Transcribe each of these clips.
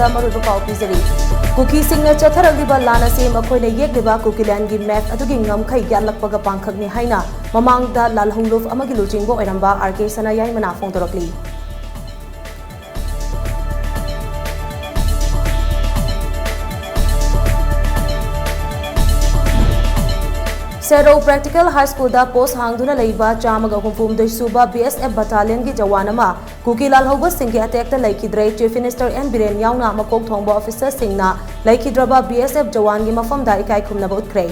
ꯃꯊꯛꯗ ꯃꯔꯨꯑꯣꯏꯕ ꯄꯥꯎ ꯄꯤꯖꯔꯤ ꯀꯨꯀꯤꯁꯤꯡꯅ ꯆꯠꯊꯔꯛꯂꯤꯕ ꯂꯥꯟ ꯑꯁꯤ ꯃꯈꯣꯏꯅ ꯌꯦꯛꯂꯤꯕ ꯀꯨꯀꯤꯂꯦꯟꯒꯤ ꯃꯦꯞ ꯑꯗꯨꯒꯤ ꯉꯝꯈꯩ ꯌꯥꯠꯂꯛꯄꯒ ꯄꯥꯡꯈꯛꯅꯤ ꯍꯥꯏꯅ ꯃꯃꯥꯡꯗ ꯂꯥꯜꯍꯧꯂꯨꯞ ꯑꯃꯒꯤ ꯂꯨꯆꯤꯡꯕ ꯑꯣꯏꯔꯝꯕ ꯑꯥꯔ.ꯀꯦ. ꯁꯅꯥꯌꯥꯏꯃꯅ ꯐꯣꯡꯗꯣꯔꯛꯂꯤ Sero practical high school post हांगदुना लेबा चामग हुंफुमदई सुबा BSF बटालियन की जवान अमा कुकी लालहौब सिंह अटैक लेखिद्रे चीफ मिनिस्टर एन बिरेन यावना मकोक थोंबा ऑफिसर सिंहना लेखिद्रबा BSF जवान की मफमदा इकाई खुमनब उतख्रे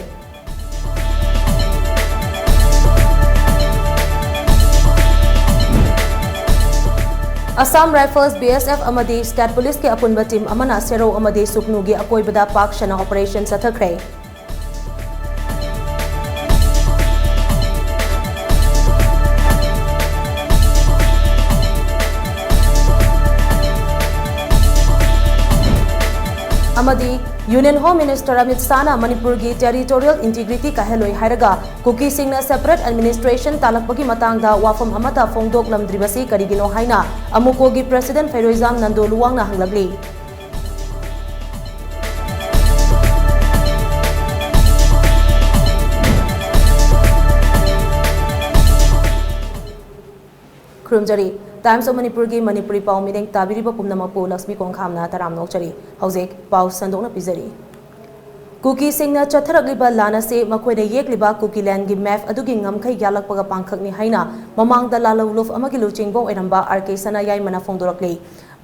असम राइफल्स BSF अमदी स्टेट पुलिस के अपुनबा टीम अमना सेरो अमदी सुकनुगी अकोइबदा पाकशना ऑपरेशन चथख्रे अमदी यूनियन होम मिनिस्टर अमित शाहना मणिपुर की टेरिटोरियल इंटीग्रिटी काहेलोई हायरगा कुकी सिंगना सेपरेट एडमिनिस्ट्रेशन तालकपगी मतांगदा वाफम अमता फोंदोकलमद्रिबसी करिगिनो हाइना अमुकोगी प्रेसिडेंट फेरोइजाम नंदोलुवांगना हंगलगली खुरुमजरी टाइम्स ऑफ मणिपुर की मणिपुरी पाव मिदें ताबिरिबा पुमनमपु लक्ष्मी कोंखामना तराम नौचरी हौजेक पाव संदोना पिजरी कुकी सिंगना चथरगलिबा लाना से मखोइना येकलिबा कुकी लैंड की मैप अदुगी ngमखै यालकपगा पांखकनि हाइना ममांगदा लालौलुफ अमगी लुचिंगबो ओइरंबा आर.के. सनायाइमना फोंदोरकले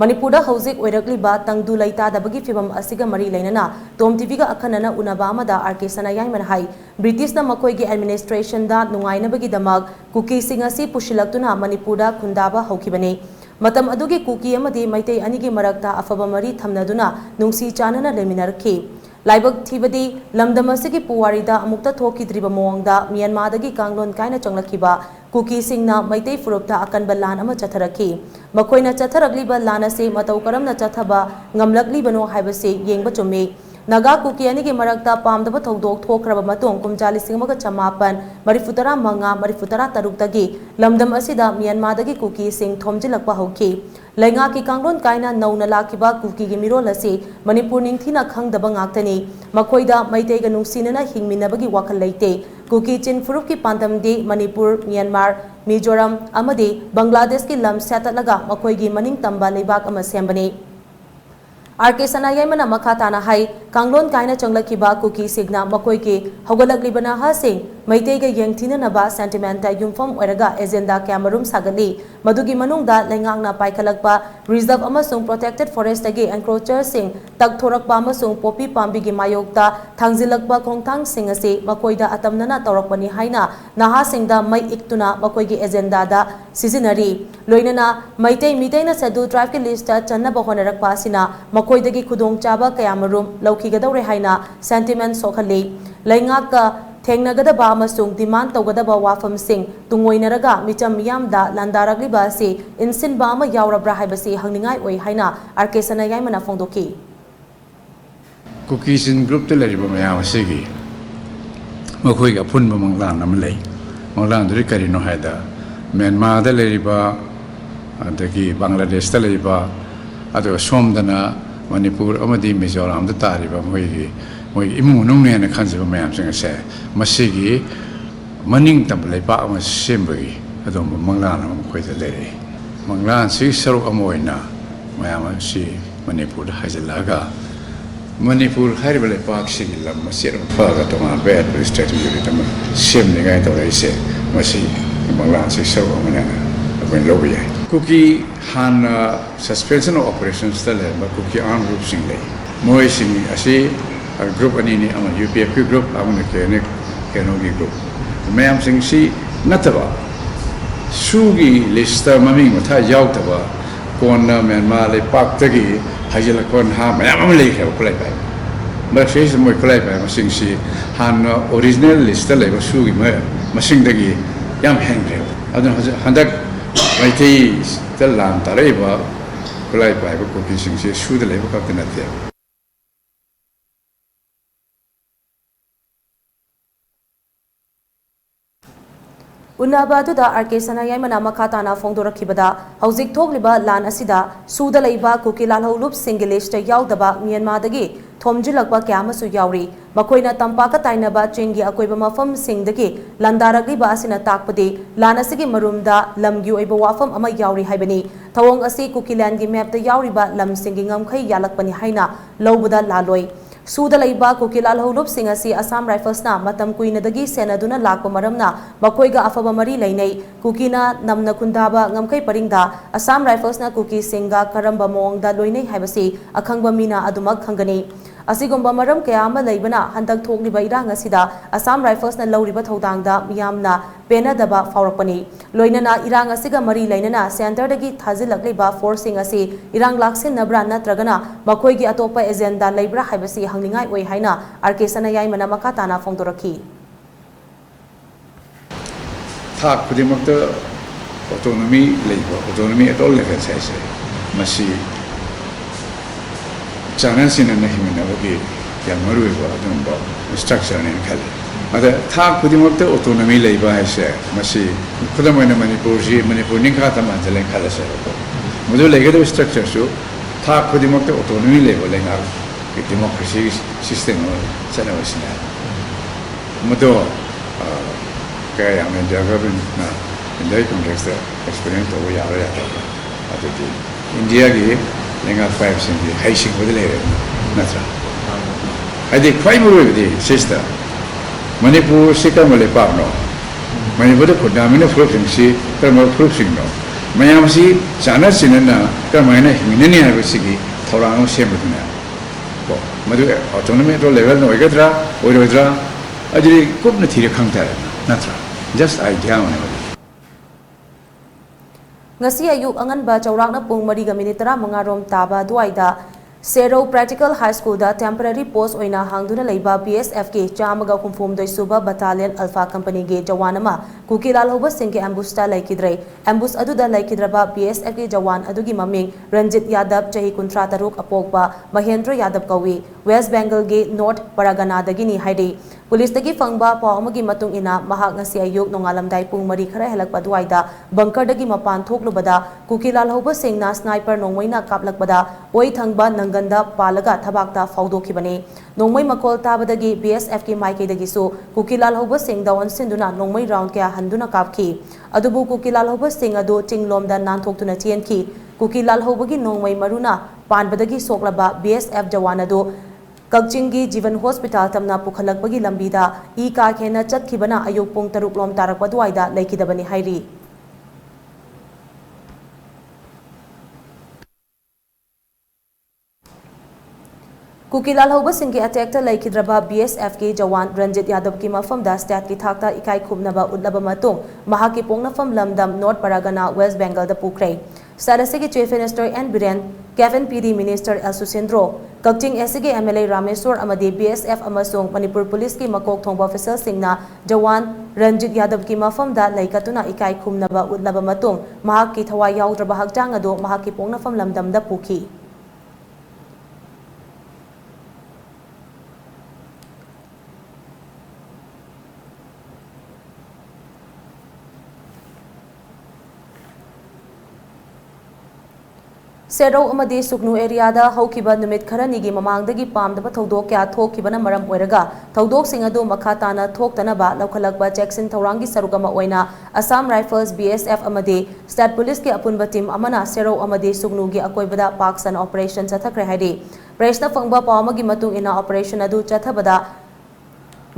मणिपुरदा हौजेक ओइरकलिबा तंगदु लैतादबगी फिबम असिगा मरी लैनना टॉम टीवीगा अखनना उनबा अमदा आर.के. सनायाइमना हाइ ब्रिटिशना मखोइगी एडमिनिस्ट्रेशनदा नुंगाइनबगीदमक कुकी सिंग असि पुशिलक्तुना मणिपुरदा खुंदाबा हौखिबने मतम अदुगी कुकी अमदी मैतै अनिगी मरक्ता अफबा मरी थमनदुना नुंगसी चानना लेमिनरखि लाइबक थीबदी लमदम असिगी पुवारीदा अमुक्ता थोकिद्रिबा मोंगदा म्यांमारदगी कांगलोन कायना चंगलखिबा कुकी सिंगना मैतै फुरुपता अकनबा लान अमा चथरखि मखोइना चथरगलिबा लान असे मतौ करमना चथबा ngamlakliबनो हाइबसे येंगबा चुम्मे नागा कुकी अनिगी मरक्ता पामदबा थौदोक थोखरबा मतों कुमजाली सिंगमगा चमापन मरिफुतरा मंगा मरिफुतरा तरुकतगी लमदम असिदा म्यांमारदगी कुकी सिंग थोमजिलकपा हौखि लैंगा की कांगलोन कायना नौना लाखिबा कुकी की मिरोल असे मणिपुर निंगथिना खंगदबा ngaktani मखोइदा मैतैगा नुंगसिनना हिंगमिनबगी वाखल लैते कुकी चिन फुरुप की पांदमदी मणिपुर म्यांमार मिजोरम अमदी बांग्लादेश की लम सेतलगा मखोइगी मनिंग तंबा लेबाक अमा सेंबने आर.के. सनायाइमना मखाताना हाई कांगलोन कायना चंगलखिबा कुकी सिंगना मखोइ के हौगलकलिबना हासिंग मैतैगा येंगथिननबा सेंटिमेंटा युमफम ओइरगा एजेंडा क्यामरुम सागली मदुगी मनुंगदा लैंगांगना पाइखलकपा रिजर्व अमसुंग प्रोटेक्टेड फॉरेस्ट तगे एनक्रोचर सिंग तकथोरकपा अमसुंग पोपी पांबीगी मायोक्ता थांगजिलकपा खोंगथांग सिंग असे मखोइदा अतमनना तौरकपनि हाइना नहासिंगदा मै इक्तुना मखोइगी एजेंडादा सिजिनरी लोइनना मैतै मितैना शेड्यूल ट्राइब की लिस्टता चन्नबा होनरकपा असिना मखोइदगी खुदोंग चाबा कयामरुम लौखिगदौरे हाइना सेंटिमेंट सोखली लैंगाका थेंगनगदबा अमसुंग डिमांड तौगदबा वाफमसिंग तुंगोइनरगा मिचम मियामदा लांदारगलिबा से इनसिनबा अमा यावरब्रा हाइबसे हंगनिंगाई ओइ हाइना आर.के. सनायाइमना फोंदोकी कुकीसिन ग्रुप ते लरिबा मयाम असिगी मखोइगा फुनबा मंगलान अमा लै मंगलान दुरि करिनो हाइदा म्यांमार दा लरिबा अदगी बांग्लादेश दा लरिबा अदो सोमदना मणिपुर अमदी मिजोराम दा तारिबा मोइगी मोइ इमुंग नुंगनेना खंजबा मयामसिंग असे मसिगी मनिंग तंब लेपा अमा सेमबगी अदोम मंगलान अमा मखोइदा लेरि मंगलान सि सरुक अमा ओइना मयाम असि मणिपुर हाइजलागा मणिपुर हाइरिबा लेपाक सिगी लम मसेर फागा तोमा बे एडमिनिस्ट्रेटिव यूनिट अमा सेमनिगाय तौराइसे मसि मंगलान सि सरुक अमा नेना अबन लोबि याय कुकी हान सस्पेंशन ऑफ ऑपरेशंस दा लेबा कुकी आर्म ग्रुप सिंग ले मोइ सिंग असि ग्रुप अनिनी अमा UPF ग्रुप अमा केनोगी ग्रुप मैम सिंग सी नतबा सुगी लिस्ट ममिंग मथा यावतबा कोना म्यांमार ले पाक्तगी हाइजलकोन हा मैम अमा लेखे खुलाई पाइ बसेस मोइ खुलाई पाइ मसिंग सी हान ओरिजिनल लिस्ट लेबा सुगी मसिंगदगी याम हेंग्रे अदन हंदक मैथै तलान तारेबा खुलाई पाइ कुकी सिंग सी सुद लेबा कतनते उन्नबा अदुदा आरके सनायाइमना मखा ताना फोंदोरखिबदा हौजिक थोकलिबा लान असिदा सुदा लैबा कुकी लालहौलुप सिंगि लिस्ट याउदबा म्यांमारदगी थोमजिलकबा क्यामसु याउरी मखोइना तंपाका ताइनबा चिंगी अकोइबा मफम सिंगदगी लंदारगलिबा असिना ताकपदि लान असिगी मरुमदा लमगी ओइबा वाफम अमा याउरी हाइबनी थवोंग असी कुकीलैंडगी मैपदा याउरीबा लम सिंगी ngamkhai यालकपनि हाइना लौबदा लालोइ सूदा लैबा कुकी लालहौलुप सिंग असी असम राइफल्सना मतम कुइनदगी सेनादुना लाकपा मरमना मखोइगा अफबा मरी लैनै कुकीना नमना खुंदाबा ngamkhai परिंगदा असम राइफल्सना कुकी सिंगा करंबा मोंगदा लोइनै हाइबसी अखंगबा मीना अदुमक खंगनी असिगुम्बा मरम कया अमा लैबना हंदक थोकलिबा इरांग असिदा असम राइफल्सना लौरिबा थौदांगदा मियामना पेनादबा फावरकपनी लोइनना इरांग असिगा मरी लैनना सेंटरदगी थाजिलकलिबा फोर्सिंग असी इरांग लाक्सिनब्रा नत्रगना मखोइगी अतोपा एजेंडा लैब्रा हाइबसी हंगनिंगाई ओइ हाइना आरके सनायाइमना मखा ताना फोंदोरखी थाक खुदिमक्ता ऑटोनॉमी लेबा ऑटोनॉमी एट ऑल लेवल्स है मसी चाना सिना नहीं मिनबगी या मरुइबा अदुंबा स्ट्रक्चर ने खले अदा थाक खुदिमक्ता ऑटोनॉमी लेबा है मसी खुदमैना मणिपुर निखा तमा जले खलसे मदु लेगेदो स्ट्रक्चर सु थाक खुदिमक्ता ऑटोनॉमी लेबा लेंगा डेमोक्रेसी सिस्टम चलवसिना मदो kaya yang menjaga na indai konteks experience to ya ra ya ata di India gi lenga 5 sin di haising bodile re natra adi kwai mu di sister Manipur sikam le parno Manipur ko damine fruiting si termo fruiting no mayam si chana sinana kamana himine ya bisigi thorang semudna bo madu autonomy to level no igadra oirodra ajri kupna thire khangta natra just idea only ngasi ayuk anganba chawrakna pung 3:35 rom taba duaida Sero Practical High School da temporary post oina hangduna leiba BSF ke chamaga humfum doi suba battalion Alpha Company ge jawanama kukilal hoba singke ambush ta laikidrei ambush adu da laikidraba BSF ke jawan adugi maming Ranjit Yadav chahi 53 apokba Mahendra Yadav kawi West Bengal ge North Paragana dagi ni haidi police दगी फंगबा पावमगी मतुंग इना महाक ngasi ayuk nongalamdai pung mari khara helakpa duaida bunker dagi mapan thoklubada kukilal hoba singna sniper nongmoina kaplakbada oi thangba nanganda palaga thabakta fawdokhibani nongmoi makol tabadagi BSF ki maike dagi su kukilal hoba sing dawn sinduna nongmoi round kya handuna kapki adubu kukilal hoba sing adu tinglomda nanthokuna chienki kukilal hobagi nongmoi maruna panbadagi soklaba BSF jawanadu कक्चिंगी जीवन hospital तमना पुखलकपगी लंबीदा ई का खेना चतखिबना अयुक पुंग 6 लोम तारकपा दुआइदा लेखिदबनी हाइरी कुकीलाल होब Singh attack लेखिद्रबा BSF के जवान रंजित यादव की मफमदा state की थाकता इकाई खुबनबा उदलब मतुंग महाकी पोंगनफम लमदम नॉर्थ परागना वेस्ट बेंगल द पुखरे स्टेट के chief minister N Biren cabinet PD minister L Susindro Kakching एसगे MLA रामेश्वर अमदी BSF अमसोंग मणिपुर पुलिस की मकोक थोंबा ऑफिसर सिंगना जवान रंजित यादव की मफमदा लेकतुना इकाई खुबनबा उदलब मतुंग महाकी थवा याउद्रबा हकचांग अदो महाकी पोंगनफम लमदम द पुखी सेरो अमदी सुकनु एरियादा हौखिबा नुमित खरनिगी ममांगदगी पामदबा थौदोक क्या थोखिबना मरम ओइरगा थौदोक सिंग अदु मखाताना थोक्तनबा लौखलकबा चेक्सिन थौरांगी सरुकमा ओइना असम राइफल्स BSF अमदी स्टेट पुलिस के अपुनबा टीम अमना सेरो अमदी सुकनुगी अकोइबदा पाक्सन ऑपरेशन चथखरे हाइदि प्रेसना फंगबा पावमगी मतुंग इना ऑपरेशन अदु चथबदा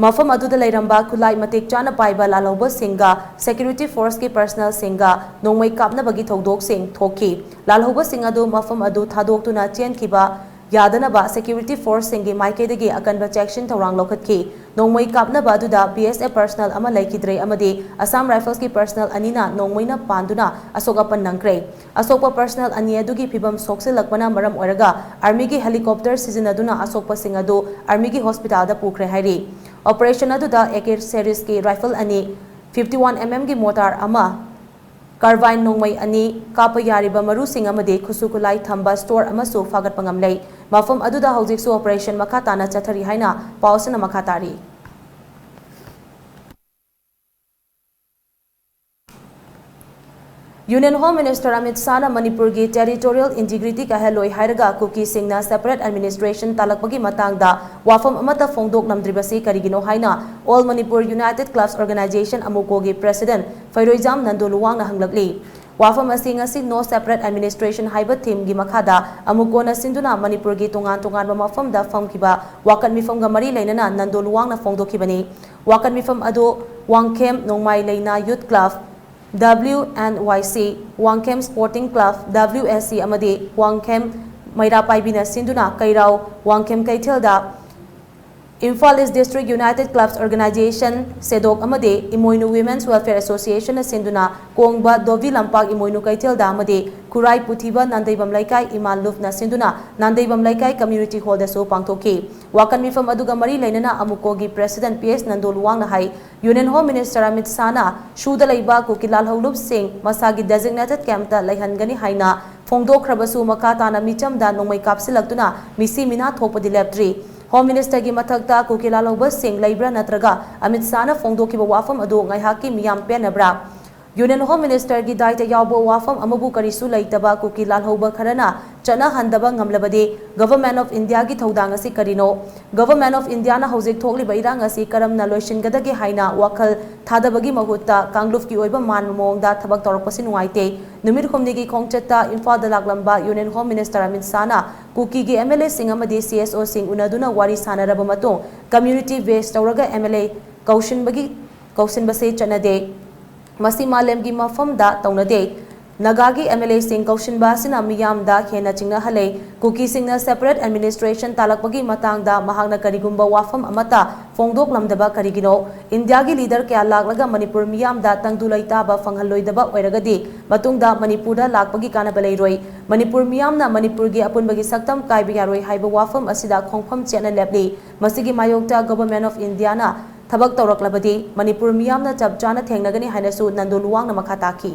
मफम अदुदा लेरंबा खुलाई मतेक चाना पाइबा लालौबा सिंगा सिक्योरिटी फोर्स की पर्सनल सिंगा नोंमै कापनबगी थौदोक सिंग थोखी लालौबा सिंग अदु मफम अदु थादोक्तुना चेनखिबा यादनबा सिक्योरिटी फोर्स सिंगी माइकेदगी अकनबा चेक्शन थौरांग लौखतखी नोंमै कापनबा अदुदा BSF पर्सनल अमा लेखिद्रे अमदी असम राइफल्स की पर्सनल अनिना नोंमैना पांदुना असोकपन नंग्रे असोकपा पर्सनल अनि अदुगी फिबम सोक्सिलकपना मरम ओइरगा आर्मी की हेलीकॉप्टर सिजनदुना असोकपा सिंग अदु आर्मी की हॉस्पिटल दा पुखरे हाइरी ऑपरेशन अदुदा AK series की राइफल अनि 51 mm की मोटार अमा कार्बाइन नोंमै अनि काप यारिबा मरु सिंग अमदे खुसुकुलाई थंबा स्टोर अमसु फागत पंगमलै मफम अदुदा हौजिकसु ऑपरेशन मखा ताना चथरी हाइना पाउसना मखा तारी union home minister Amit Shah Manipur की टेरिटोरियल इंटीग्रिटी कहलोई हायरगा कुकी सिंगना सेपरेट एडमिनिस्ट्रेशन तालकपगी मतंगदा वाफम अमता फोंदोक नमद्रिबसी करिगिनो हाइना all Manipur united clubs organisation अमुकोगी प्रेसिडेंट फैरोइजाम नंदोलुवांग हंगलकली वाफम असी नो सेपरेट एडमिनिस्ट्रेशन हाइब थीम की मखादा अमुकोना सिंधुना मणिपुर की तोंगान तोंगान मफमदा फमखिबा वाकन मिफमगा मरी लेना नंदोलुवांग फोंदोखिबनी वाकन मिफम अदो वांगखेम नोंमाई लेना youth club WNYC Wangkhem sporting club WSC अमदी वांगखेम मैरापाइबिना सिंधुना कैराव वांगखेम कैथेलदा Imphal East district united clubs organisation सेदोक अमदी इमोइनु विमेन्स वेलफेयर एसोसिएशन सिंधुना कोंगबा दोवी लंपाक इमोइनु कैथेलदा अमदी खुराई पुथिबा नंदैबम लैकाई इमान लुफना सिंधुना नंदैबम लैकाई कम्युनिटी हॉल दसो पांगथोकी वाकन मिफम अदुगा मरी लेना अमुकोगी प्रेसिडेंट PS नंदोलुवांग हाई union home minister Amit Shah शूद लैबा कुकिलाल हौलुप सिंह मसागी डेजिग्नेटेड कैंपता लैहनगनी हाइना फोंदोखरबसु मखा ताना मिचमदा नोंमै कापसिलक्तुना मिसी मिना थोपदि लेप्ट्री होम मिनिस्टर की मथकता कुकिलाल हौब सिंह लैब्रा नत्रगा अमित शाह फोंदोखिबा वाफम अदो ngaihakki miyam penabra union home minister की दायित्व यावबो वाफम अमबु करिसु लैतबा कुकिलाल हौब खरना चना हंदबा ngamlabade गवर्नमेंट ऑफ इंडिया की थौदांग असि करिनो गवर्नमेंट ऑफ इंडिया ना हौजिक थोकलिबा इरांग असि करमना लोइसिनगदगे हाइना वाखल थादबगी महुत्ता कांगलुफ की ओइबा मान मोंगदा थबक तौरपसि नुवाइते नुमिर खुमनी की खोंगचत्ता इम्फाल दलागलंबा union home minister Amit Shah Kuki की MLA सिंह अमदी CSO सिंह उनदुना वारी सानरबा मतों कम्युनिटी बेस्ड तौरगा MLA कौशिनबसे चनदे मसी मालेम की मफमदा तौनदे नगागी MLA सिंह कौशिनबासिना मियामदा हेना चिंगना हले कुकी सिंगना सेपरेट एडमिनिस्ट्रेशन तालकपगी मतंगदा महागना करिगुंबा वाफम अमता फोंदोक लमदबा करिगिनो इंडिया की लीडर क्या लागलगा मणिपुर मियामदा तंगदुलैताबा फंगहलोइदबा ओइरगदी मतुंगदा मणिपुरदा लाकपगी कानबा लैरोय मणिपुर मियामना मणिपुर की अपुनबगी सक्तम कायबा यारोय हाइबा वाफम असिदा खोंगफम चेना लेपली मसिगी मायोक्ता गवर्नमेंट ऑफ इंडिया ना थबक तौरक्लबदी मणिपुर मियामना चप चाना थेंगनगनी हाइनसु नंदोलुवांग मखा ताकी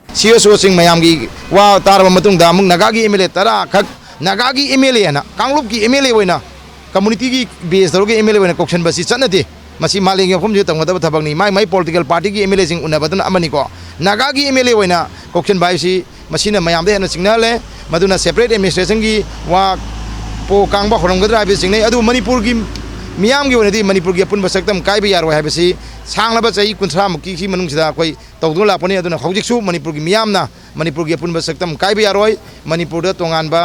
CSO सिंह मयाम की वा तारब मतुंगदा मुंग नगागी MLA तरा खक नगागी MLA ना कांगलुप की MLA होइना कम्युनिटी की बेस तौरगे MLA होइना कोक्शन बसी चनदे मसी मालेंगे फम जे तंगदब थबकनी माई पॉलिटिकल पार्टी की MLA सिंह उनबदन अमनी को नगागी MLA होइना कोक्शन बाइसी मसीना मयाम दे हन सिग्नल है मदुना सेपरेट एडमिनिस्ट्रेशन की वा पो कांगबा खरमगदरा हाबे सिंह नै अदु मणिपुर की मियाम की ओनदी मणिपुर की अपुन बसक्तम कायबा यारो हाबसी सांगलबा चही 30 मुकी की मनुंगसिदा कोई तौदो लापनी अदुना हौजिकसु मणिपुर की मियामना मणिपुर की अपुन बसक्तम कायबा यारोय मणिपुर द तोंगानबा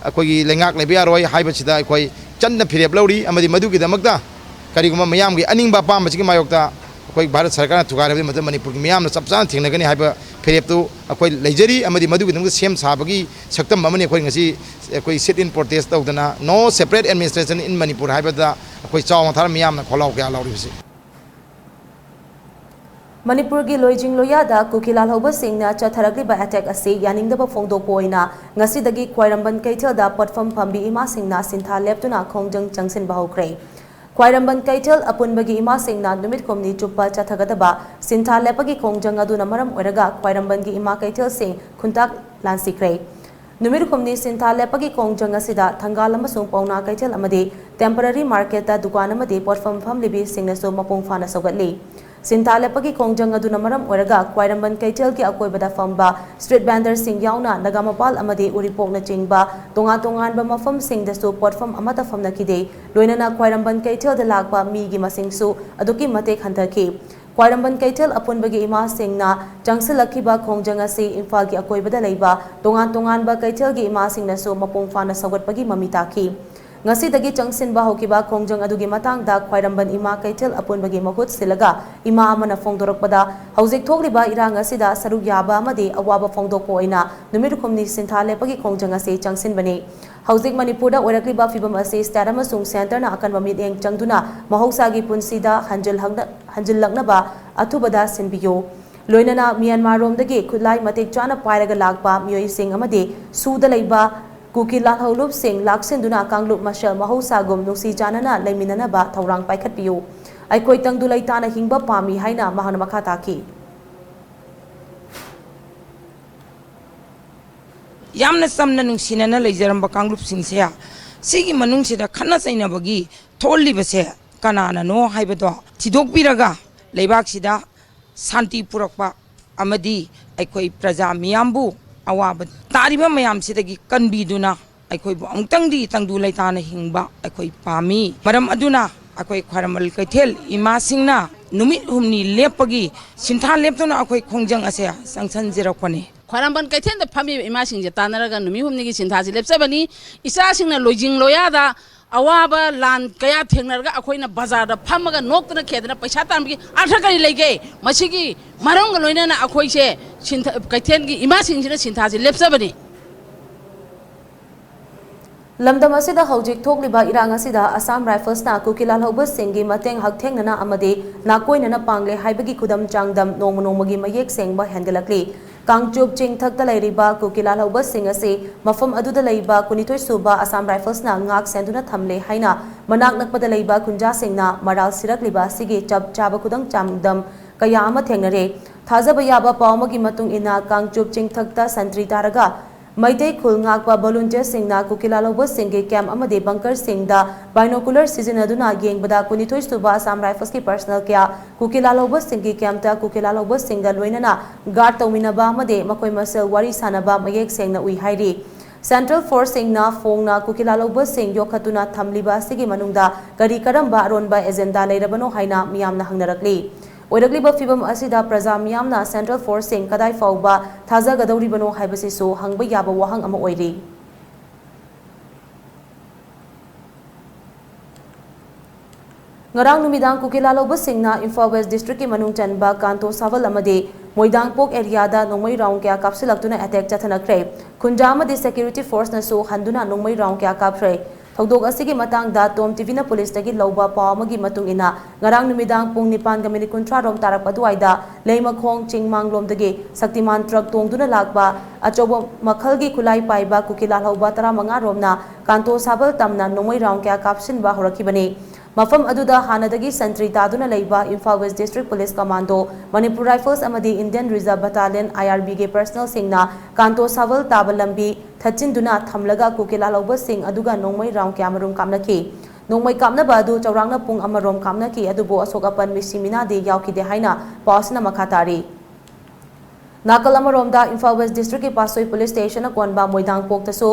अखोई लेंगाक लेबा यारोय हाइबसिदा अखोई चन्ना फिरेब लौरी अमदी मदुगी दमकता करिगुमा मियाम की अनिंगबा पामबसिगी मायोक्ता अखोई भारत सरकार थुगारबे मत मणिपुर की मियामना सबसान थेंगनगनी हाइबा फिरेब तो अखोई लेजरी अमदी मदुगी दमक सेम साबगी सक्तम अमनी अखोई ngasi अखोई सिट इन प्रोटेस्ट तौदना no separate administration in Manipur हाइबदा अखोई चाव थार मियामना खोलाव क्या लाउरिबसी मणिपुर की लोइजिंग लोयादा कुकिलाल हौब सिंगना चथरगलिबा अटैक असे यानिंगदबा फोंदोकपोइना ngasiदगी ख्वाइरंबन कैथेलदा पटफम फंबी इमा सिंगना सिंथा लेप्तुना खोंजंग चंगसिनबा हौख्रे ख्वाइरंबन कैथेल अपुनबगी इमा सिंगना नुमित खुमनी चुप्पा चथगदबा सिंथा लेपगी खोंजंग अदुना मरम ओइरगा ख्वाइरंबन की इमा कैथेल सिंग खुंताक लांसिख्रे नुमित खुमनी सिंथा लेपगी खोंजंग असिदा थंगाल अमसुंग पौना कैथेल अमदी टेम्पररी मार्केट दुकान अमदी पटफम फमलिबी सिंगनसु मपुंग फाना सौगतली सिंथा लेपगी खोंजंग अदुना मरम ओइरगा ख्वाइरंबन कैथेल की अकोइबदा फंबा स्ट्रीट वेंडर सिंग याउना नगामपाल अमदी उरिपोकना चिंगबा तोंगा तोंगानबा मफम सिंगदसु पटफम अमता फमनकिदे लोइनना ख्वाइरंबन कैथेल द लागबा मीगी मसिंगसु अदुकी मतेक हंथकी ख्वाइरंबन कैथेल अपुनबगी इमा सिंगना चंगसिलखिबा खोंजंग असि इम्फाल की अकोइबदा लैबा तोंगा तोंगानबा कैथेल की इमा सिंगनसु मपुंग फाना सौगतपगी ममी ताकी ngasiदगी चंगसिनबा होकिबा खोंजंग अदुगी मतंगदा ख्वाइरंबन इमा कैथेल अपुनबगी महुत सिलगा इमा अमना फोंदोरकपदा हौजिक थोकलिबा इरांग असिदा सरुक याबा अमदी अवाबा फोंदोकपो ओइना नुमिर खुमनी सिंथा लेपगी खोंजंग असे चंगसिनबनी हौजिक मणिपुरदा ओइरकलिबा फिबम असे स्टेट अमसुंग सेंटरना अकनबा मिदेंग चंगदुना महौसागी पुंसीदा हंजिललकनबा अथुबदा सिनबियो लोइनना म्यांमार रोमदगी खुलाई मतेक चाना पाइरगा लागबा मियोइसिंग अमदी सूदा लैबा कुकिलाल हौलुप सिंह लाक्सिंदुना कांगलुप मशल महौसागुम नुसी जानना लेमिननबा थौरांग पाइखटपियु अइखोइ तंगदुलैताना हिंगबा पामी हाइना महाना मखा ताकी यामना समना नुंसिनना लेजरंबा कांगलुप सिंहसे सिगी मनुंगसिदा खन्ना चैनबगी थोलिबसे कनानानो हाइबदो थिदोकबिरगा लेबाकसिदा शांति पुरकपा अमदी ꯑꯩꯈꯣꯏ ꯄ꯭ꯔꯖꯥ ꯃꯤꯌꯥꯝꯕꯨ ꯑꯋꯥꯕ ꯇꯥꯔꯤꯕ ꯃꯌꯥꯝꯁꯤꯗꯒꯤ ꯀꯟꯕꯤꯗꯨꯅ ꯑꯩꯈꯣꯏꯕꯨ ꯑꯃꯨꯛꯇꯪꯗꯤ ꯇꯪꯗꯨ ꯂꯩꯇꯥꯅ ꯍꯤꯡꯕ ꯑꯩꯈꯣꯏ ꯄꯥꯝꯃꯤ ꯃꯔꯝ ꯑꯗꯨꯅ ꯑꯩꯈꯣꯏ ꯈ꯭ꯋꯥꯏꯔꯝꯕꯟ ꯀꯩꯊꯦꯜ ꯏꯃꯥꯁꯤꯡꯅ ꯅꯨꯃꯤꯠ ꯍꯨꯝꯅꯤ ꯂꯦꯞꯄꯒꯤ ꯁꯤꯟꯊꯥ ꯂꯦꯞꯇꯨꯅ ꯑꯩꯈꯣꯏ ꯈꯣꯡꯖꯪ ꯑꯁꯦ ꯆꯪꯁꯤꯟꯖꯔꯛꯄꯅꯤ ꯈ꯭ꯋꯥꯏꯔꯝꯕꯟ ꯀꯩꯊꯦꯜꯗ ꯐꯝꯃꯤꯕ ꯏꯃꯥꯁꯤꯡꯁꯦ ꯇꯥꯟꯅꯔꯒ ꯅꯨꯃꯤꯠ ꯍꯨꯝꯅꯤꯒꯤ ꯁꯤꯟꯊꯥꯁꯤ ꯂꯦꯞꯆꯕꯅꯤ ꯏꯆꯥꯁꯤꯡꯅ ꯂꯣꯏꯖꯤꯡ ꯂꯣꯌꯥꯗ ꯑꯋꯥꯕ ꯂꯥꯟ ꯀꯌꯥ ꯊꯦꯡꯅꯔꯒ ꯑꯩꯈꯣꯏꯅ ꯕꯖꯥꯔꯗ ꯐꯝꯃꯒ ꯅꯣꯛꯇꯅ ꯈꯦꯗꯅ ꯄꯩꯁꯥ ꯇꯥꯟꯕꯒꯤ ꯑꯥꯔꯊ ꯀꯔꯤ ꯂꯩꯒꯦ ꯃꯁꯤꯒꯤ ꯃꯔꯝꯒ ꯂꯣꯏꯅꯅ ꯑꯩꯈꯣꯏꯁꯦ ꯀꯩꯊꯦꯜꯒꯤ ꯏꯃꯥꯁꯤꯡꯁꯤꯅ ꯁꯤꯟꯊꯥꯁꯤ ꯂꯦꯞꯆꯕꯅꯤ ꯂꯝꯗꯝ ꯑꯁꯤꯗ ꯍꯧꯖꯤꯛ ꯊꯣꯛꯂꯤꯕ ꯏꯔꯥꯡ ꯑꯁꯤꯗ ꯑꯁꯥꯝ ꯔꯥꯏꯐꯜꯁꯅ ꯀꯨꯀꯤ ꯂꯥꯜꯍꯧꯕꯁꯤꯡꯒꯤ ꯃꯇꯦꯡ ꯍꯛꯊꯦꯡꯅꯅ ꯑꯃꯗꯤ ꯅꯥꯀꯣꯏꯅꯅ ꯄꯥꯡꯂꯦ ꯍꯥꯏꯕꯒꯤ ꯈꯨꯗꯝ ꯆꯥꯡꯗꯝ ꯅꯣꯡꯃ ꯅꯣꯡꯃꯒꯤ ꯃꯌꯦꯛ ꯁꯦꯡꯕ ꯍꯦꯟꯒꯠꯂꯛꯂꯤ ꯀꯥꯡꯆꯨꯞ ꯆꯤꯡꯊꯛꯇ ꯂꯩꯔꯤꯕ ꯀꯨꯀꯤ ꯂꯥꯜꯍꯧꯕꯁꯤꯡ ꯑꯁꯤ ꯃꯐꯝ ꯑꯗꯨꯗ ꯂꯩꯕ 12 ꯁꯨꯕ ꯑꯁꯥꯝ ꯔꯥꯏꯐꯜꯁꯅ ꯉꯥꯛ ꯁꯦꯟꯗꯨꯅ ꯊꯝꯂꯦ ꯍꯥꯏꯅ ꯃꯅꯥꯛ ꯅꯛꯄꯗ ꯂꯩꯕ ꯈꯨꯟꯖꯥꯁꯤꯡꯅ ꯃꯔꯥꯜ ꯁꯤꯔꯛꯂꯤꯕ ꯑꯁꯤꯒꯤ ꯆꯞ ꯆꯥꯕ ꯈꯨꯗꯝ ꯆꯥꯡꯗꯝ ꯀꯌꯥ ꯑꯃ ꯊꯦꯡꯅꯔꯦ ꯊꯥꯖꯕ ꯌꯥꯕ ꯄꯥꯎ ꯑꯃꯒꯤ ꯃꯇꯨꯡ ꯏꯟꯅ ꯀꯥꯡꯆꯨꯞ ꯆꯤꯡꯊꯛꯇ ꯁꯟꯇ꯭ꯔꯤ ꯇꯥꯔꯒ ꯃꯩꯇꯩ ꯈꯨꯜ ꯉꯥꯛꯄ ꯚꯣꯂꯨꯟꯇꯤꯌꯔꯁꯤꯡꯅ ꯀꯨꯀꯤ ꯂꯥꯜꯍꯧꯕꯁꯤꯡꯒꯤ ꯀꯦꯝꯞ ꯑꯃꯗꯤ ꯕꯪꯀꯔꯁꯤꯡꯗ ꯕꯥꯏꯅꯣꯀꯨꯂꯔ ꯁꯤꯖꯤꯟꯅꯗꯨꯅ ꯌꯦꯡꯕꯗ 12 ꯁꯨꯕ ꯑꯁꯥꯝ ꯔꯥꯏꯐꯜꯁꯀꯤ ꯄꯔꯁꯅꯦꯜ ꯀꯌꯥ ꯀꯨꯀꯤ ꯂꯥꯜꯍꯧꯕꯁꯤꯡꯒꯤ ꯀꯦꯝꯞꯇ ꯀꯨꯀꯤ ꯂꯥꯜꯍꯧꯕꯁꯤꯡꯒ ꯂꯣꯏꯅꯅ ꯒꯥꯔꯗ ꯇꯧꯃꯤꯟꯅꯕ ꯑꯃꯗꯤ ꯃꯈꯣꯏ ꯃꯁꯦꯜ ꯋꯥꯔꯤ ꯁꯥꯅꯕ ꯃꯌꯦꯛ ꯁꯦꯡꯅ ꯎꯏ ꯍꯥꯏꯔꯤ ꯁꯦꯟꯇ꯭ꯔꯦꯜ ꯐꯣꯔꯁꯁꯤꯡꯅ ꯐꯣꯡꯅ ꯀꯨꯀꯤ ꯂꯥꯜꯍꯧꯕꯁꯤꯡ ꯌꯣꯛꯈꯠꯇꯨꯅ ꯊꯝꯂꯤꯕ ꯑꯁꯤꯒꯤ ꯃꯅꯨꯡꯗ ꯀꯔꯤ ꯀꯔꯝꯕ ꯑꯔꯣꯟꯕ ꯑꯦꯖꯦꯟꯗꯥ ꯂꯩꯔꯕꯅꯣ ꯍꯥꯏꯅ ꯃꯤꯌꯥꯝꯅ ꯍꯪꯅꯔꯛꯂꯤ ꯑꯣꯏꯔꯛꯂꯤꯕ ꯐꯤꯚꯝ ꯑꯁꯤꯗ ꯄ꯭ꯔꯖꯥ ꯃꯤꯌꯥꯝꯅ ꯁꯦꯟꯇ꯭ꯔꯦꯜ ꯐꯣꯔꯁꯁꯤꯡ ꯀꯗꯥꯏ ꯐꯥꯎꯕ ꯊꯥꯖꯒꯗꯧꯔꯤꯕꯅꯣ ꯍꯥꯏꯕꯁꯤꯁꯨ ꯍꯪꯕ ꯌꯥꯕ ꯋꯥꯍꯪ ꯑꯃ ꯑꯣꯏꯔꯤ ngarang numidang kuki lalhoubasinga Imphal West District ki manung chanba Kanto Saval amadi Moidangpok area da nongmai round kya kapsilaktuna attack chathanakre khunja amadi security force na su handuna nongmai round kya kapre thogdok asigi matang da Tom TV na police tagi lauba paw amagi matung ina ngarang numidang pung 9:30 rom tarak aduaida leimakhong chingmang lom dagi Saktiman truck tongduna lakba achobo makhalgi khulai paiba kuki lalhouba 15 romna Kanto Saval tamna nongmai round kya kapsinba horakibani Mafam aduda hanadagi sentry taduna leiba Imphal West District Police Commando Manipur Rifles amadi Indian Reserve Battalion IRB ge personal singna Kanto Saval tabalambi thachinduna thamlaga kukila lauba sing aduga nongmai round kyamarum kamnaki nongmai kamna badu chaurangna pung amarom kamnaki adubo asokapan misimina de yaukide haina pasna makhatari Nakal amaromda Imphal West District ki Pasoi Police Station akonba Moidangpok taso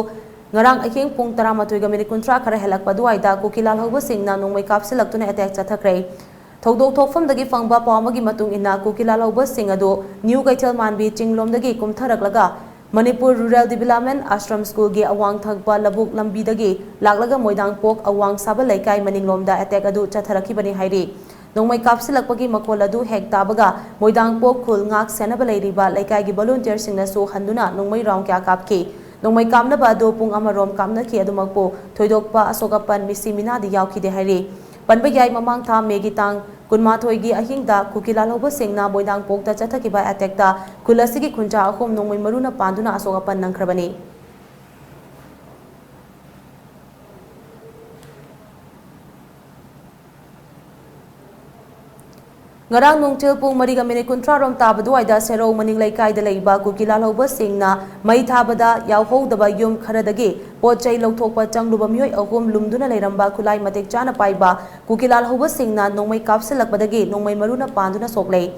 ngarang ahing pung 13:30 khara helakpa duaida kuki lalhoubasinga nongmai kapsilaktuna attack chathakre thogdok thokfamdagi fangba pawmagi matung inna kuki lalhoubasinga adu New Kaithal Manbi chinglomdagi kumtharaklaga Manipur Rural Development Ashram School gi awang thagba labuk lambidagi laklaga Moidangpok awang Sabal laikai maninglomda attack adu chatharakibani hairi nongmai kapsilakpagi makol adu hek tabaga Moidangpok khul ngak senaba leiriba laikai gi volunteer singna su handuna nongmai round kya kapki nongmai kamna bado pung amarom kamna ki adumakpo thoidokpa asokapan misimina di yaukide hairi panba yai mamang tha megitang kunmathoi gi ahingda kukila loba singna Moidangpok ta chathakiba attack ta kulasigi khunja ahom nongmai maruna panduna asokapan nangkhrabani ngarang nungtil pung 3:30 rom tabadu aida sero maning laikai da leiba kuki lalhouba singna mai thabada yauhodaba yum kharadagi pochai lauthokpa changluba myoi ahom lumduna leiramba khulai matek chana paiba kuki lalhouba singna nongmai kapsilakpadagi nongmai maruna panduna soklei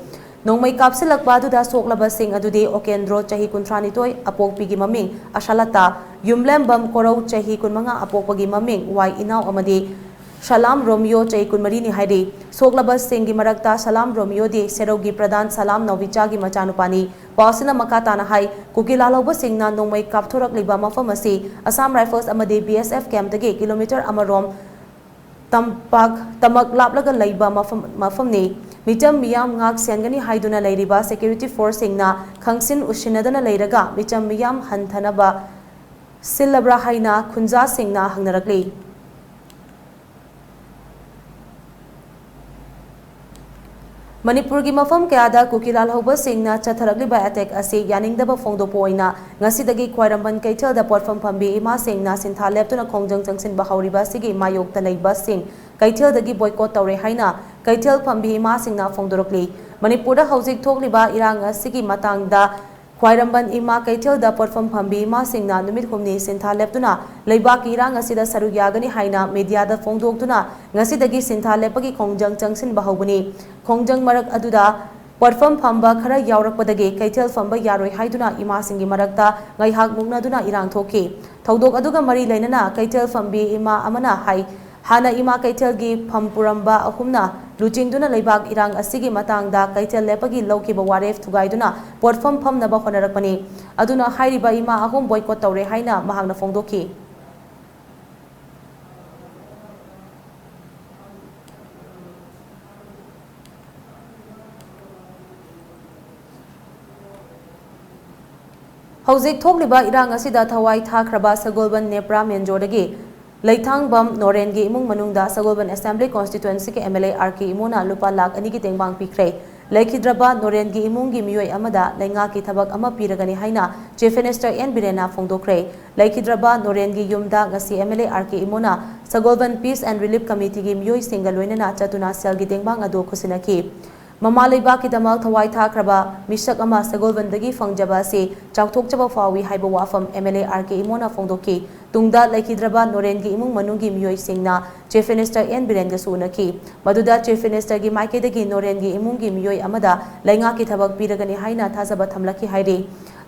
nongmai kapsilakpa aduda soklaba sing adudi okendro chahi 32 apokpigi maming ashalata yumlembam korau chahi 15 apokpagi maming wai inau amadi Salam Romeo Chai Kunmari ni hairi soklaba singi marakta Salam Romeo di serogi pradhan Salam Novicha gi machanupani pasina makata na hai kuki lalhouba singna nongmai kapthorak liba mafam asi Assam Rifles amadi BSF camp dagi kilometer amarom tamak laplaga leiba mafam ni micham miyam ngak sengani haiduna leiriba security force singna khangsin ushinadana leiraga micham miyam hanthanaba silabra haina khunja singna hangnarakli Manipur gi mafam kayada kuki lalhoubasinga chatharakliba attack asi yaningdaba fongdopo oina ngasidagi Khwairamban Kaithal da potfam phambi ima singna sintha leptuna khongjang changsin bahawriba sigi mayokta leiba sing Kaithal dagi boycott tawre haina Kaithal phambi ima singna fongdorokli Manipur da hojik thokliba irang asigi matangda Khwairamban ima Kaithal da potfam phambi ima singna numit humni sintha leptuna leiba ki irang asida saru yagani haina media da fongdoktuna ngasidagi sintha lepagi khongjang changsin bahawbani khongjang marak aduda ꯄꯣꯠꯐꯝ ꯐꯝꯕ ꯈꯔ ꯌꯥꯎꯔꯛꯄꯗꯒꯤ ꯀꯩꯊꯦꯜ ꯐꯝꯕ ꯌꯥꯔꯣꯏ ꯍꯥꯏꯗꯨꯅ ꯏꯃꯥꯁꯤꯡꯒꯤ ꯃꯔꯛꯇ ꯉꯥꯏꯍꯥꯛ ꯃꯨꯛꯅꯗꯨꯅ ꯏꯔꯥꯡ ꯊꯣꯛꯈꯤ ꯊꯧꯗꯣꯛ ꯑꯗꯨꯒ ꯃꯔꯤ ꯂꯩꯅꯅ ꯀꯩꯊꯦꯜ ꯐꯝꯕꯤ ꯏꯃꯥ ꯑꯃꯅ ꯍꯥꯏ ꯍꯥꯟꯅ ꯏꯃꯥ ꯀꯩꯊꯦꯜꯒꯤ ꯐꯝ ꯄꯨꯔꯝꯕ ꯑꯍꯨꯝꯅ ꯂꯨꯆꯤꯡꯗꯨꯅ ꯂꯩꯕꯥꯛ ꯏꯔꯥꯡ ꯑꯁꯤꯒꯤ ꯃꯇꯥꯡꯗ ꯀꯩꯊꯦꯜ ꯂꯦꯞꯄꯒꯤ ꯂꯧꯈꯤꯕ ꯋꯥꯔꯦꯞ ꯊꯨꯒꯥꯏꯗꯨꯅ ꯄꯣꯠꯐꯝ ꯐꯝꯅꯕ ꯍꯣꯠꯅꯔꯛꯄꯅꯤ ꯑꯗꯨꯅ ꯍꯥꯏꯔꯤꯕ ꯏꯃꯥ ꯑꯍꯨꯝ ꯕꯣꯏꯀꯣꯠ ꯇꯧꯔꯦ ꯍꯥꯏꯅ ꯃꯍꯥꯛꯅ ꯐꯣꯡꯗꯣꯛꯈꯤ ꯍꯧꯖꯤꯛ ꯊꯣꯛꯂꯤꯕ ꯏꯔꯥꯡ ꯑꯁꯤꯗ ꯊꯋꯥꯏ ꯊꯥꯈ꯭ꯔꯕ ꯁꯒꯣꯜꯕꯟ ꯅꯦꯄ꯭ꯔꯥ ꯃꯦꯟꯖꯣꯔꯗꯒꯤ ꯂꯩꯊꯥꯡꯕꯝ ꯅꯣꯔꯦꯟꯒꯤ ꯏꯃꯨꯡ ꯃꯅꯨꯡꯗ ꯁꯒꯣꯜꯕꯟ ꯑꯦꯁꯦꯝꯕ꯭ꯂꯤ ꯀꯣꯟꯁꯇꯤꯇꯨꯑꯦꯟꯁꯤꯒꯤ MLA RK ꯏꯃꯣꯅ ꯂꯨꯄꯥ ꯂꯥꯈ 2ꯒꯤ ꯇꯦꯡꯕꯥꯡ ꯄꯤꯈ꯭ꯔꯦ ꯂꯩꯈꯤꯗ꯭ꯔꯕ ꯅꯣꯔꯦꯟꯒꯤ ꯏꯃꯨꯡꯒꯤ ꯃꯤꯑꯣꯏ ꯑꯃꯗ ꯂꯩꯉꯥꯛꯀꯤ ꯊꯕꯛ ꯑꯃ ꯄꯤꯔꯒꯅꯤ ꯍꯥꯏꯅ ꯆꯤꯐ ꯃꯤꯅꯤꯁꯇꯔ N Birena ꯐꯣꯡꯗꯣꯛꯈ꯭ꯔꯦ ꯂꯩꯈꯤꯗ꯭ꯔꯕ ꯅꯣꯔꯦꯟꯒꯤ ꯌꯨꯝꯗ ꯉꯁꯤ MLA RK ꯏꯃꯣꯅ ꯁꯒꯣꯜꯕꯟ ꯄꯤꯁ ꯑꯦꯟड ꯔꯤꯂꯤꯐ ꯀꯃꯤꯇꯤꯒꯤ ꯃꯤꯑꯣꯏꯁꯤꯡꯒ ꯂꯣꯏꯅꯅ ꯆꯠꯇꯨꯅ ꯁꯦꯜꯒꯤ ꯇꯦꯡꯕꯥꯡ ꯑꯗꯨ ꯈꯨꯠꯁꯤꯟꯅꯈꯤ ꯃꯃꯥ ꯂꯩꯕꯥꯛꯀꯤꯗꯃꯛ ꯊꯋꯥꯏ ꯊꯥꯈ꯭ꯔꯕ ꯃꯤꯁꯛ ꯑꯃ ꯁꯒꯣꯜꯕꯟꯗꯒꯤ ꯐꯪꯖꯕ ꯑꯁꯤ ꯆꯥꯎꯊꯣꯛꯆꯕ ꯐꯥꯎꯏ ꯍꯥꯏꯕ ꯋꯥꯐꯝ MLA RK ꯏꯃꯣꯅ ꯐꯣꯡꯗꯣꯛꯈꯤ ꯇꯨꯡꯗ ꯂꯩꯈꯤꯗ꯭ꯔꯕ ꯅꯣꯔꯦꯟꯒꯤ ꯏꯃꯨꯡ ꯃꯅꯨꯡꯒꯤ ꯃꯤꯑꯣꯏꯁꯤꯡꯅ ꯆꯤꯐ ꯃꯤꯅꯤꯁꯇꯔ N Birenꯒꯁꯨ ꯎꯅꯈꯤ ꯃꯗꯨꯗ ꯆꯤꯐ ꯃꯤꯅꯤꯁꯇꯔꯒꯤ ꯃꯥꯏꯀꯩꯗꯒꯤ ꯅꯣꯔꯦꯟꯒꯤ ꯏꯃꯨꯡꯒꯤ ꯃꯤꯑꯣꯏ ꯑꯃꯗ ꯂꯩꯉꯥꯛꯀꯤ ꯊꯕꯛ ꯄꯤꯔꯒꯅꯤ ꯍꯥꯏꯅ ꯊꯥꯖꯕ ꯊꯝꯂꯛꯈꯤ ꯍꯥꯏꯔꯤ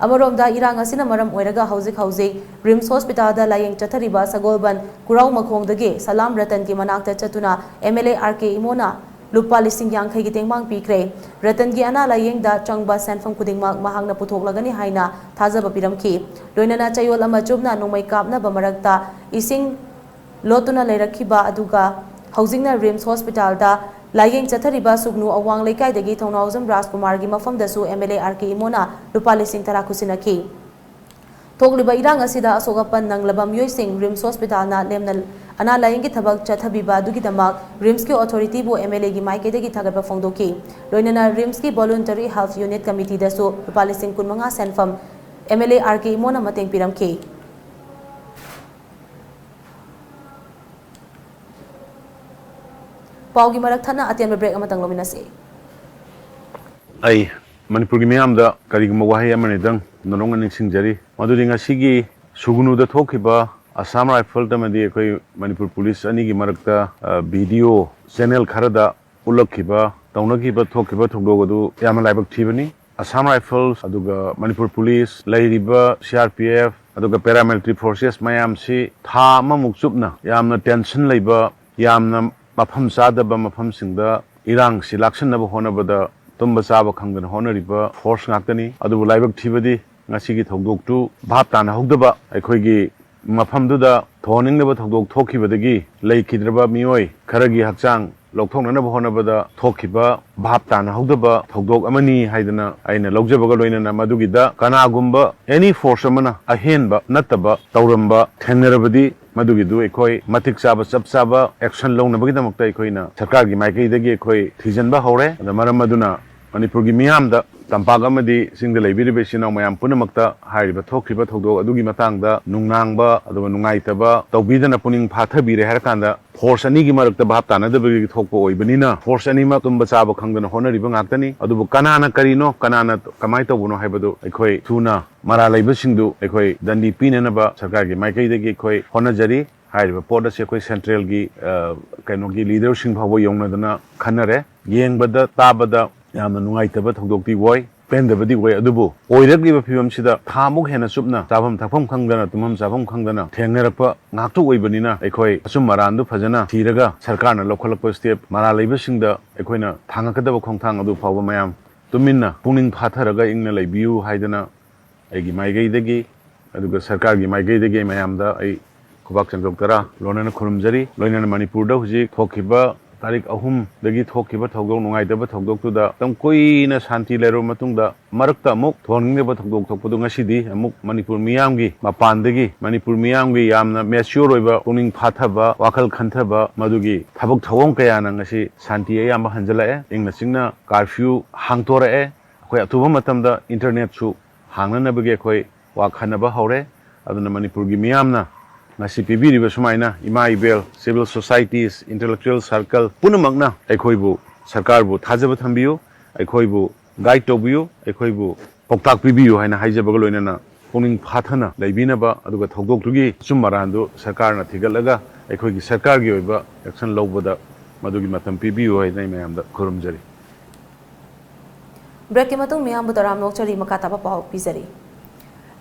ꯑꯃꯔꯣꯝꯗ ꯏꯔꯥꯡ ꯑꯁꯤꯅ ꯃꯔꯝ ꯑꯣꯏꯔꯒ ꯍꯧꯖꯤꯛ ꯔꯤꯝꯁ ꯍꯣꯁꯄꯤꯇꯥꯜꯗ ꯂꯥꯌꯦꯡ ꯆꯠꯊꯔꯤꯕ ꯁꯒꯣꯜꯕꯟ ꯀꯨꯔꯥꯎ ꯃꯈꯣꯡꯗꯒꯤ ꯁꯂꯥꯝ ꯔꯇꯟꯒꯤ ꯃꯅꯥꯛꯇ ꯆꯠꯇꯨꯅ MLA RK ꯏꯃꯣꯅ ꯂꯨꯄꯥ 50,000ꯒꯤ ꯇꯦꯡꯕꯥꯡ ꯄꯤꯈ꯭ꯔꯦ ꯔꯇꯟꯒꯤ ꯑꯅꯥ ꯂꯥꯌꯦꯡꯗ ꯆꯪꯕ ꯁꯦꯟꯐꯝ ꯈꯨꯗꯤꯡꯃꯛ ꯃꯍꯥꯛꯅ ꯄꯨꯊꯣꯛꯂꯒꯅꯤ ꯍꯥꯏꯅ ꯊꯥꯖꯕ ꯄꯤꯔꯝꯈꯤ ꯂꯣꯏꯅꯅ ꯆꯌꯣꯜ ꯑꯃ ꯆꯨꯞꯅ ꯅꯣꯡꯃꯩ ꯀꯥꯞꯅꯕ ꯃꯔꯛꯇ ꯏꯁꯤꯡ ꯂꯣꯠꯇꯨꯅ ꯂꯩꯔꯛꯈꯤꯕ ꯑꯗꯨꯒ ꯍꯧꯖꯤꯛꯅ ꯔꯤꯝꯁ ꯍꯣꯁꯄꯤꯇꯥꯜꯗ ꯂꯥꯌꯦꯡ ꯆꯠꯊꯔꯤꯕ ꯁꯨꯒꯅꯨ ꯑꯋꯥꯡ ꯂꯩꯀꯥꯏꯗꯒꯤ ꯊꯧꯅꯥꯎꯖꯝ ꯔꯥꯖꯀꯨꯃꯥꯔꯒꯤ ꯃꯐꯝꯗꯁꯨ MLA RK ꯏꯃꯣꯅ ꯂꯨꯄꯥ 10,000 ꯈꯨꯠꯁꯤꯟꯅꯈꯤ ꯊꯣꯛꯂꯤꯕ ꯏꯔꯥꯡ ꯑꯁꯤꯗ ꯑꯁꯣꯛ ꯑꯄꯟ ꯅꯪꯂꯕ ꯃꯤꯑꯣꯏꯁꯤꯡ ꯔꯤꯝꯁ ꯍꯣꯁꯄꯤꯇꯥꯜꯅ ꯂꯦꯝꯅ ꯑꯅꯥ ꯂꯥꯌꯦꯡꯒꯤ ꯊꯕꯛ ꯆꯠꯊꯕꯤꯕ ꯑꯗꯨꯒꯤꯗꯃꯛ ꯔꯤꯝꯁꯀꯤ ꯑꯣꯊꯣꯔꯤꯇꯤꯕꯨ MLAꯒꯤ ꯃꯥꯏꯀꯩꯗꯒꯤ ꯊꯥꯒꯠꯄ ꯐꯣꯡꯗꯣꯛꯈꯤ ꯂꯣꯏꯅꯅ ꯔꯤꯝꯁꯀꯤ ꯚꯣꯂꯨꯟꯇꯔꯤ ꯍꯦꯜꯊ ꯌꯨꯅꯤꯠ ꯀꯃꯤꯇꯤꯗꯁꯨ ꯂꯨꯄꯥ 15,000 ꯁꯦꯟꯐꯝ MLA RK ꯏꯃꯣꯅ ꯃꯇꯦꯡ ꯄꯤꯔꯝꯈꯤ ꯄꯥꯎꯒꯤ ꯃꯔꯛ ꯊꯠꯅ ꯑꯇꯦꯟꯕ ꯕ꯭ꯔꯦꯛ ꯑꯃꯇꯪ ꯂꯧꯃꯤꯟꯅꯁꯤ ꯑꯩ ꯃꯅꯤꯄꯨꯔꯒꯤ ꯃꯤꯌꯥꯝꯗ ꯀꯔꯤꯒꯨꯝꯕ ꯋꯥꯍꯩ ꯑꯃꯅꯤꯗꯪ ꯅꯣꯡꯅ ꯅꯤꯡꯁꯤꯡꯖꯔꯤ ꯃꯗꯨꯗꯤ ꯉꯁꯤꯒꯤ ꯁꯨꯒꯅꯨꯗ ꯊꯣꯛꯈꯤꯕ ꯑꯁꯥꯝ ꯔꯥꯏꯐꯜ ꯑꯃꯗꯤ ꯑꯩꯈꯣꯏ ꯃꯅꯤꯄꯨꯔ ꯄꯨꯂꯤꯁ ꯑꯅꯤꯒꯤ ꯃꯔꯛꯇ ꯚꯤꯗꯤꯑꯣ ꯆꯦꯅꯦꯜ ꯈꯔꯗ ꯎꯠꯂꯛꯈꯤꯕ ꯇꯧꯅꯈꯤꯕ ꯊꯣꯛꯈꯤꯕ ꯊꯧꯗꯣꯛ ꯑꯗꯨ ꯌꯥꯝꯅ ꯂꯥꯏꯕꯛ ꯊꯤꯕꯅꯤ ꯑꯁꯥꯝ ꯔꯥꯏꯐꯜ ꯑꯗꯨꯒ ꯃꯅꯤꯄꯨꯔ ꯄꯨꯂꯤꯁ ꯂꯩꯔꯤꯕ CRPF ꯑꯗꯨꯒ ꯄꯦꯔꯥꯃꯤꯂꯤꯇꯔꯤ ꯐꯣꯔꯁꯦꯁ ꯃꯌꯥꯝꯁꯤ ꯊꯥ ꯑꯃꯃꯨꯛ ꯆꯨꯞꯅ ꯌꯥꯝꯅ ꯇꯦꯟꯁꯟ ꯂꯩꯕ ꯌꯥꯝꯅ ꯃꯐꯝ ꯆꯥꯗꯕ ꯃꯐꯝꯁꯤꯡꯗ ꯏꯔꯥꯡꯁꯤ ꯂꯥꯛꯁꯤꯟꯅꯕ ꯍꯣꯠꯅꯕꯗ ꯇꯨꯝꯕ ꯆꯥꯕ ꯈꯪꯗꯅ ꯍꯣꯠꯅꯔꯤꯕ ꯐꯣꯔꯁ ꯉꯥꯛꯇꯅꯤ ꯑꯗꯨꯕꯨ ꯂꯥꯏꯕꯛ ꯊꯤꯕꯗꯤ ꯉꯁꯤꯒꯤ ꯊꯧꯗꯣꯛꯇꯨ ꯚꯥꯞ ꯇꯥꯅꯍꯧꯗꯕ ꯑꯩꯈꯣꯏꯒꯤ ꯃꯐꯝꯗꯨꯗ ꯊꯣꯛꯍꯟꯅꯤꯡꯗꯕ ꯊꯧꯗꯣꯛ ꯊꯣꯛꯈꯤꯕꯗꯒꯤ ꯂꯩꯈꯤꯗ꯭ꯔꯕ ꯃꯤꯑꯣꯏ ꯈꯔꯒꯤ ꯍꯛꯆꯥꯡ ꯂꯧꯊꯣꯛꯅꯅꯕ ꯍꯣꯠꯅꯕꯗ ꯊꯣꯛꯈꯤꯕ ꯚꯥꯞ ꯇꯥꯅꯍꯧꯗꯕ ꯊꯧꯗꯣꯛ ꯑꯃꯅꯤ ꯍꯥꯏꯗꯅ ꯑꯩꯅ ꯂꯧꯖꯕꯒ ꯂꯣꯏꯅꯅ ꯃꯗꯨꯒꯤꯗ ꯀꯅꯥꯒꯨꯝꯕ ꯑꯦꯅꯤ ꯐꯣꯔꯁ ꯑꯃꯅ ꯑꯍꯦꯟꯕ ꯅꯠꯇꯕ ꯇꯧꯔꯝꯕ ꯊꯦꯡꯅꯔꯕꯗꯤ ꯃꯗꯨꯒꯤꯗꯨ ꯑꯩꯈꯣꯏ ꯃꯇꯤꯛ ꯆꯥꯕ ꯆꯞ ꯆꯥꯕ ꯑꯦꯛꯁꯟ ꯂꯧꯅꯕꯒꯤꯗꯃꯛꯇ ꯑꯩꯈꯣꯏꯅ ꯁꯔꯀꯥꯔꯒꯤ ꯃꯥꯏꯀꯩꯗꯒꯤ ꯑꯩꯈꯣꯏ ꯊꯤꯖꯤꯟꯕ ꯍꯧꯔꯦ ꯑꯗ ꯃꯔꯝ ꯑꯗꯨꯅ ꯃꯅꯤꯄꯨꯔꯒꯤ ꯃꯤꯌꯥꯝꯗ ꯇꯝꯄꯥꯛ ꯑꯃꯗꯤ ꯆꯤꯡꯗ ꯂꯩꯕꯤꯔꯤꯕ ꯏꯆꯤꯟ ꯏꯅꯥꯎ ꯃꯌꯥꯝ ꯄꯨꯝꯅꯃꯛꯇ ꯍꯥꯏꯔꯤꯕ ꯊꯣꯛꯈꯤꯕ ꯊꯧꯗꯣꯛ ꯑꯗꯨꯒꯤ ꯃꯇꯥꯡꯗ ꯅꯨꯡꯅꯥꯡꯕ ꯑꯗꯨꯒ ꯅꯨꯡꯉꯥꯏꯇꯕ ꯇꯧꯕꯤꯗꯅ ꯄꯨꯛꯅꯤꯡ ꯐꯥꯊꯕꯤꯔꯦ ꯍꯥꯏꯔꯀꯥꯟꯗ ꯐꯣꯔꯁ ꯑꯅꯤꯒꯤ ꯃꯔꯛꯇ ꯚꯥꯞ ꯇꯥꯅꯗꯕꯒꯤ ꯊꯣꯛꯄ ꯑꯣꯏꯕꯅꯤꯅ ꯐꯣꯔꯁ ꯑꯅꯤꯃꯛ ꯇꯨꯝꯕ ꯆꯥꯕ ꯈꯪꯗꯅ ꯍꯣꯠꯅꯔꯤꯕ ꯉꯥꯛꯇꯅꯤ ꯑꯗꯨꯕꯨ ꯀꯅꯥꯅ ꯀꯔꯤꯅꯣ ꯀꯅꯥꯅ ꯀꯃꯥꯏꯅ ꯇꯧꯕꯅꯣ ꯍꯥꯏꯕꯗꯨ ꯑꯩꯈꯣꯏ ꯊꯨꯅ ꯃꯔꯥ ꯂꯩꯕꯁꯤꯡꯗꯨ ꯑꯩꯈꯣꯏ ꯗꯟꯗꯤ ꯄꯤꯅꯅꯕ ꯁꯔꯀꯥꯔꯒꯤ ꯃꯥꯏꯀꯩꯗꯒꯤ ꯑꯩꯈꯣꯏ ꯍꯣꯠꯅꯖꯔꯤ ꯍꯥꯏꯔꯤꯕ ꯄꯣꯠ ꯑꯁꯤ ꯑꯩꯈꯣꯏ ꯁꯦꯟꯇ꯭ꯔꯦꯜꯒꯤ ꯀꯩꯅꯣꯒꯤ ꯂꯤꯗꯔꯁꯤꯡ ꯐꯥꯎꯕ ꯌꯧꯅꯗꯅ ꯈꯟꯅꯔꯦ ꯌꯦꯡꯕꯗ ꯇꯥꯕꯗ ꯌꯥꯝꯅ ꯅꯨꯡꯉꯥꯏꯇꯕ ꯊꯧꯗꯣꯛꯇꯤ ꯑꯣꯏ ꯄꯦꯟꯗꯕꯗꯤ ꯑꯣꯏ ꯑꯗꯨꯕꯨ ꯑꯣꯏꯔꯛꯂꯤꯕ ꯐꯤꯕꯝꯁꯤꯗ ꯊꯥꯃꯨꯛ ꯍꯦꯟꯅ ꯆꯨꯞꯅ ꯆꯥꯐꯝ ꯊꯛꯐꯝ ꯈꯪꯗꯅ ꯇꯨꯝꯐꯝ ꯆꯥꯐꯝ ꯈꯪꯗꯅ ꯊꯦꯡꯅꯔꯛꯄ ꯉꯥꯛꯇ ꯑꯣꯏꯕꯅꯤꯅ ꯑꯩꯈꯣꯏ ꯑꯆꯨꯝ ꯃꯔꯥꯟꯗꯨ ꯐꯖꯅ ꯊꯤꯔꯒ ꯁꯔꯀꯥꯔꯅ ꯂꯧꯈꯠꯂꯛꯄ ꯁ꯭ꯇꯦꯞ ꯃꯔꯥ ꯂꯩꯕꯁꯤꯡꯗ ꯑꯩꯈꯣꯏꯅ ꯊꯥꯡꯉꯛꯀꯗꯕ ꯈꯣꯡꯊꯥꯡ ꯑꯗꯨ ꯐꯥꯎꯕ ꯃꯌꯥꯝ ꯇꯨꯃꯤꯟꯅ ꯄꯨꯛꯅꯤꯡ ꯐꯥꯊꯔꯒ ꯏꯪꯅ ꯂꯩꯕꯤꯌꯨ ꯍꯥꯏꯗꯅ ꯑꯩꯒꯤ ꯃꯥꯏꯀꯩꯗꯒꯤ ꯑꯗꯨꯒ ꯁꯔꯀꯥꯔꯒꯤ ꯃꯥꯏꯀꯩꯗꯒꯤ ꯃꯌꯥꯝꯗ ꯑꯩ ꯈꯨꯕꯥꯛ ꯆꯟꯗꯣꯛꯇꯔꯥ ꯂꯣꯏꯅꯅ ꯈꯨꯔꯨꯝꯖꯔꯤ ꯂꯣꯏꯅꯅ ꯃꯅꯤꯄꯨꯔꯗ ꯍꯧꯖꯤꯛ ꯊꯣꯛꯈꯤꯕ ꯇꯥꯔꯤꯛ 3ꯗꯒꯤ ꯊꯣꯛꯈꯤꯕ ꯊꯧꯗꯣꯛ ꯅꯨꯡꯉꯥꯏꯇꯕ ꯊꯧꯗꯣꯛꯇꯨꯗ ꯃꯇꯝ ꯀꯨꯏꯅ ꯁꯥꯟꯇꯤ ꯂꯩꯔꯕ ꯃꯇꯨꯡꯗ ꯃꯔꯛꯇ ꯑꯃꯨꯛ ꯊꯣꯛꯍꯟꯅꯤꯡꯗꯕ ꯊꯧꯗꯣꯛ ꯊꯣꯛꯄꯗꯨ ꯉꯁꯤꯗꯤ ꯑꯃꯨꯛ ꯃꯅꯤꯄꯨꯔ ꯃꯤꯌꯥꯝꯒꯤ ꯃꯄꯥꯟꯗꯒꯤ ꯃꯅꯤꯄꯨꯔ ꯃꯤꯌꯥꯝꯒꯤ ꯌꯥꯝꯅ ꯃꯦꯆꯤꯌꯣꯔ ꯑꯣꯏꯕ ꯄꯨꯛꯅꯤꯡ ꯐꯥꯊꯕ ꯋꯥꯈꯜ ꯈꯟꯊꯕ ꯃꯗꯨꯒꯤ ꯊꯕꯛ ꯊꯧꯑꯣꯡ ꯀꯌꯥꯅ ꯉꯁꯤ ꯁꯥꯟꯇꯤ ꯑꯌꯥꯝꯕ ꯍꯟꯖꯤꯜꯂꯛꯑꯦ ꯏꯪꯅ ꯆꯤꯡꯅ ꯀꯥꯔꯐ꯭ꯌꯨ ꯍꯥꯡꯇꯣꯔꯛꯑꯦ ꯑꯩꯈꯣꯏ ꯑꯊꯨꯕ ꯃꯇꯝꯗ ꯏꯟꯇꯔꯅꯦꯠꯁꯨ ꯍꯥꯡꯅꯅꯕꯒꯤ ꯑꯩꯈꯣꯏ ꯋꯥ ꯈꯟꯅꯕ ꯍꯧꯔꯦ ꯑꯗꯨꯅ ꯃꯅꯤꯄꯨꯔꯒꯤ ꯃꯤꯌꯥꯝꯅ ngasi pibiriba sumaina ima ibel civil societies intellectual circle punamagna aikhoibu sarkar bu thajaba thambiyu aikhoibu guide tobiyu aikhoibu poktak pibiyu haina haijabaga loinana puning phathana leibinaba aduga thogdoktugi chummarandu sarkarna thigalaga aikhoigi sarkar gi oiba action lobada madugi matam pibiyu haina mayamda khurumjari break के मतुंग मियाम तराम नोक्चरी मकाताबा पाव पिजरी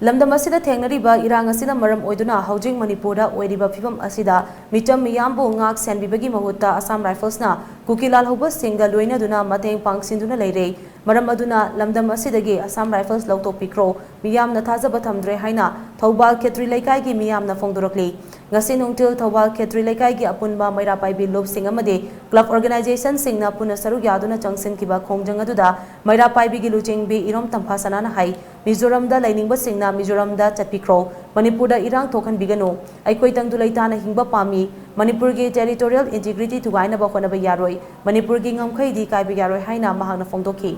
लमदम असिदा थेंगनरिबा इरांग असिदा मरम ओइदुना हौजिंग मणिपुरदा ओइरिबा फिबम असिदा Mitcham मियामबु ngak senbibagi mahutta Assam Rifles na Kukilal hoba singga loinaduna mateng pangsinduna leire maram aduna lamdam asidagi Assam Rifles lautopikro miyamna thajaba thamdre haina Thobal Khetri Laikai gi miyamna fongdorakli ngasi nungtil Thobal Khetri Laikai gi apunba maira paibi lob sing amade club organization singna puna saruk yaduna changsin kiba khongjang aduda maira paibi gi luching bi irom tamphasana na hai Mizoram da lainingba singna Mizoram da chatpikro Manipur da irang thokhan bigano aikoi tangdu laitana hingba pami Manipur gi territorial integrity thugaina ba khona ba yaroi Manipur gi ngamkhai di kai bi yaroi haina mahangna fongdokhi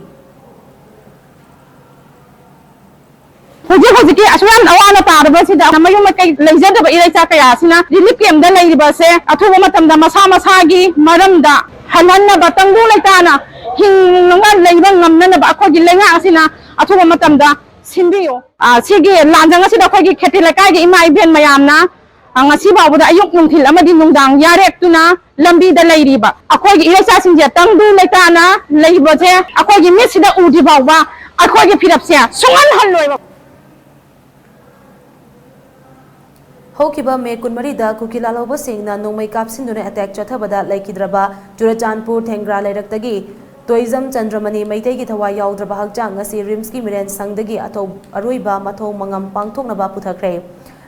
Hujiki aswan awana tarba sida namayu makai leijada ba iracha kaya sina relief camp da leiba se athuba matam da masa masagi maram da halanna batangu laitana hinga leiba ngamna ba akhogi lenga asina athuba matam da sinbiyo sigi lanjang asida akhogi kheti lakai gi ima iben mayamna ngasi babuda ayuk nungthil amadi nungdang yarek tuna lambi da leiriba akhogi iracha singje tangdu laitana leiba je akhogi misida udi bawa akhogi phirapsia sungan halloi Hokiba me kunmarida Kukilal hoba singna nongmai kapsinduna attack chathabada laikidraba Churachandpur Thengra lairaktagi Toizam Chandramani Maitei gi thawai yaudraba hakjang ngasi Rims ki miren sangdagi atho aroiba mathong mangam pangthoknaba puthakre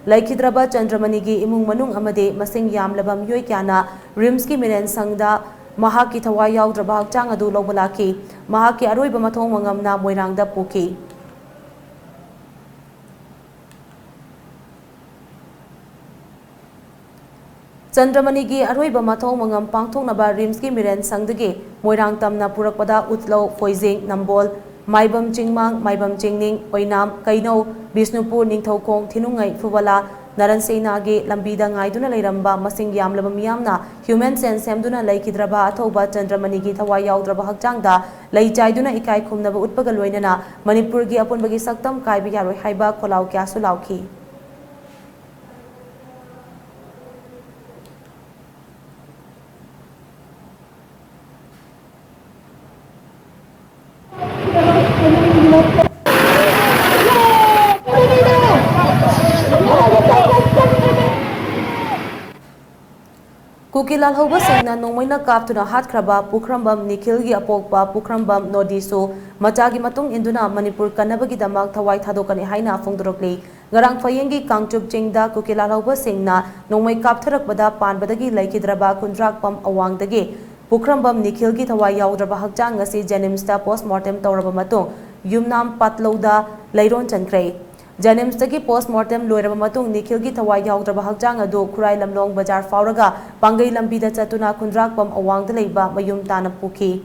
laikidraba Chandramani gi imung manung amade masing yamlaba myoi kyana Rims ki miren sangda mahaki thawai yaudraba hakjang adu lobalaki mahaki aroiba mathong mangamna moirangda puki Chandramani gi aroiba mathong mangam pangthoknaba Rims ki miren sangdagi moirang tamna purakpada utlo foizing nambol maibam chingmang maibam chingning oinam kaino Bisnupur ningthokong thinungai fuwala Naransena gi lambida ngaiduna leiramba masing yamlaba miyamna human sense semduna laikidraba athoba Chandramani gi thawai yaudraba hakjangda leichaiduna ikai khumnaba utpaga loinana Manipur gi apunbagi saktam kaibi yaroi haiba kholau kya sulauki Kukilal hoba singna nongmaina kaptuna hatkraba Pukhrambam Nikhil gi apokpa Pukhrambam Nodisu machagi matung induna Manipur kanabagi damak thawai thadokani haina fongdorokli ngarang phayengi kangchup chingda Kukilal hoba singna nongmai kaptharakbada panbadagi laikidraba kundrakpam awangdagi Pukhrambam Nikhil gi thawai yaudraba hakjang ngasi Jennimsta postmortem tawraba matung yumnam patlouda leiron chankre Jennimstagi postmortem loiraba matung Nikhil gi thawai yaudraba hakjang adu Khurai Lamlong Bazar fauraga Pangai lambida chatuna kundrakpam awangda leiba mayum tana puki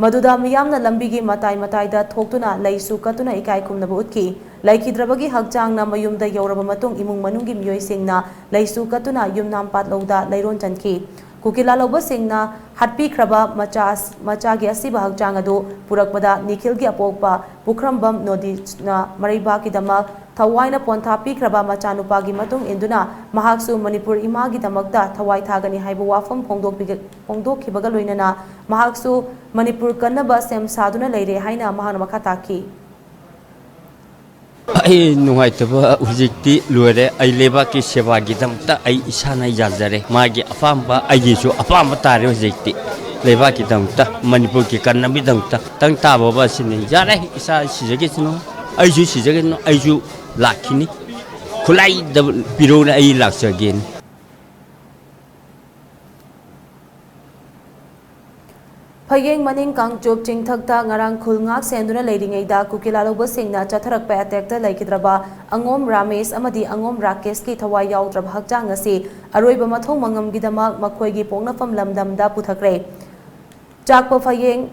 Maduda miyamna lambigi matai da thoktuna leisu katuna ikai khumnaba utki laikhidrabagi hakjangna mayumda yauraba matung imung manunggi miyoi singna leisu katuna yumnam patlouda leiron chanki Kukilal hoba singna hatpi khraba machagi asiba hakjang adu purakpada Nikhil gi apokpa Pukhrambam Nodisna maraiba ki damak Thawaina pontha pikraba machanupagi matung induna mahaksu Manipur imagi damakta thawai thagani haiba wafam phongdokhibaga loinana mahaksu Manipur kannaba sem saduna leire haina mahana makha taki ai nungaitaba hujikti luare ai leba ki seba gi damta ai isana yajare magi afamba ai su afamba tare hujikti leba ki damta Manipur ki kannabi damta tang ta baba sini jare isa sijage sino ai ju sijage no ai ju lakini kulai da pirona ai laksagen Phayeng maning kangchup chingthakta ngarang khulngak senduna leiringeida Kukilal hoba singna chatharakpa attack ta laikidraba Angom Ramesh amadi Angom Rakesh ki thawai yaudraba hakjang asi aroiba mathong mangam gidamak makhoi gi pongnafam lamdamda puthakre Chakpa Phayeng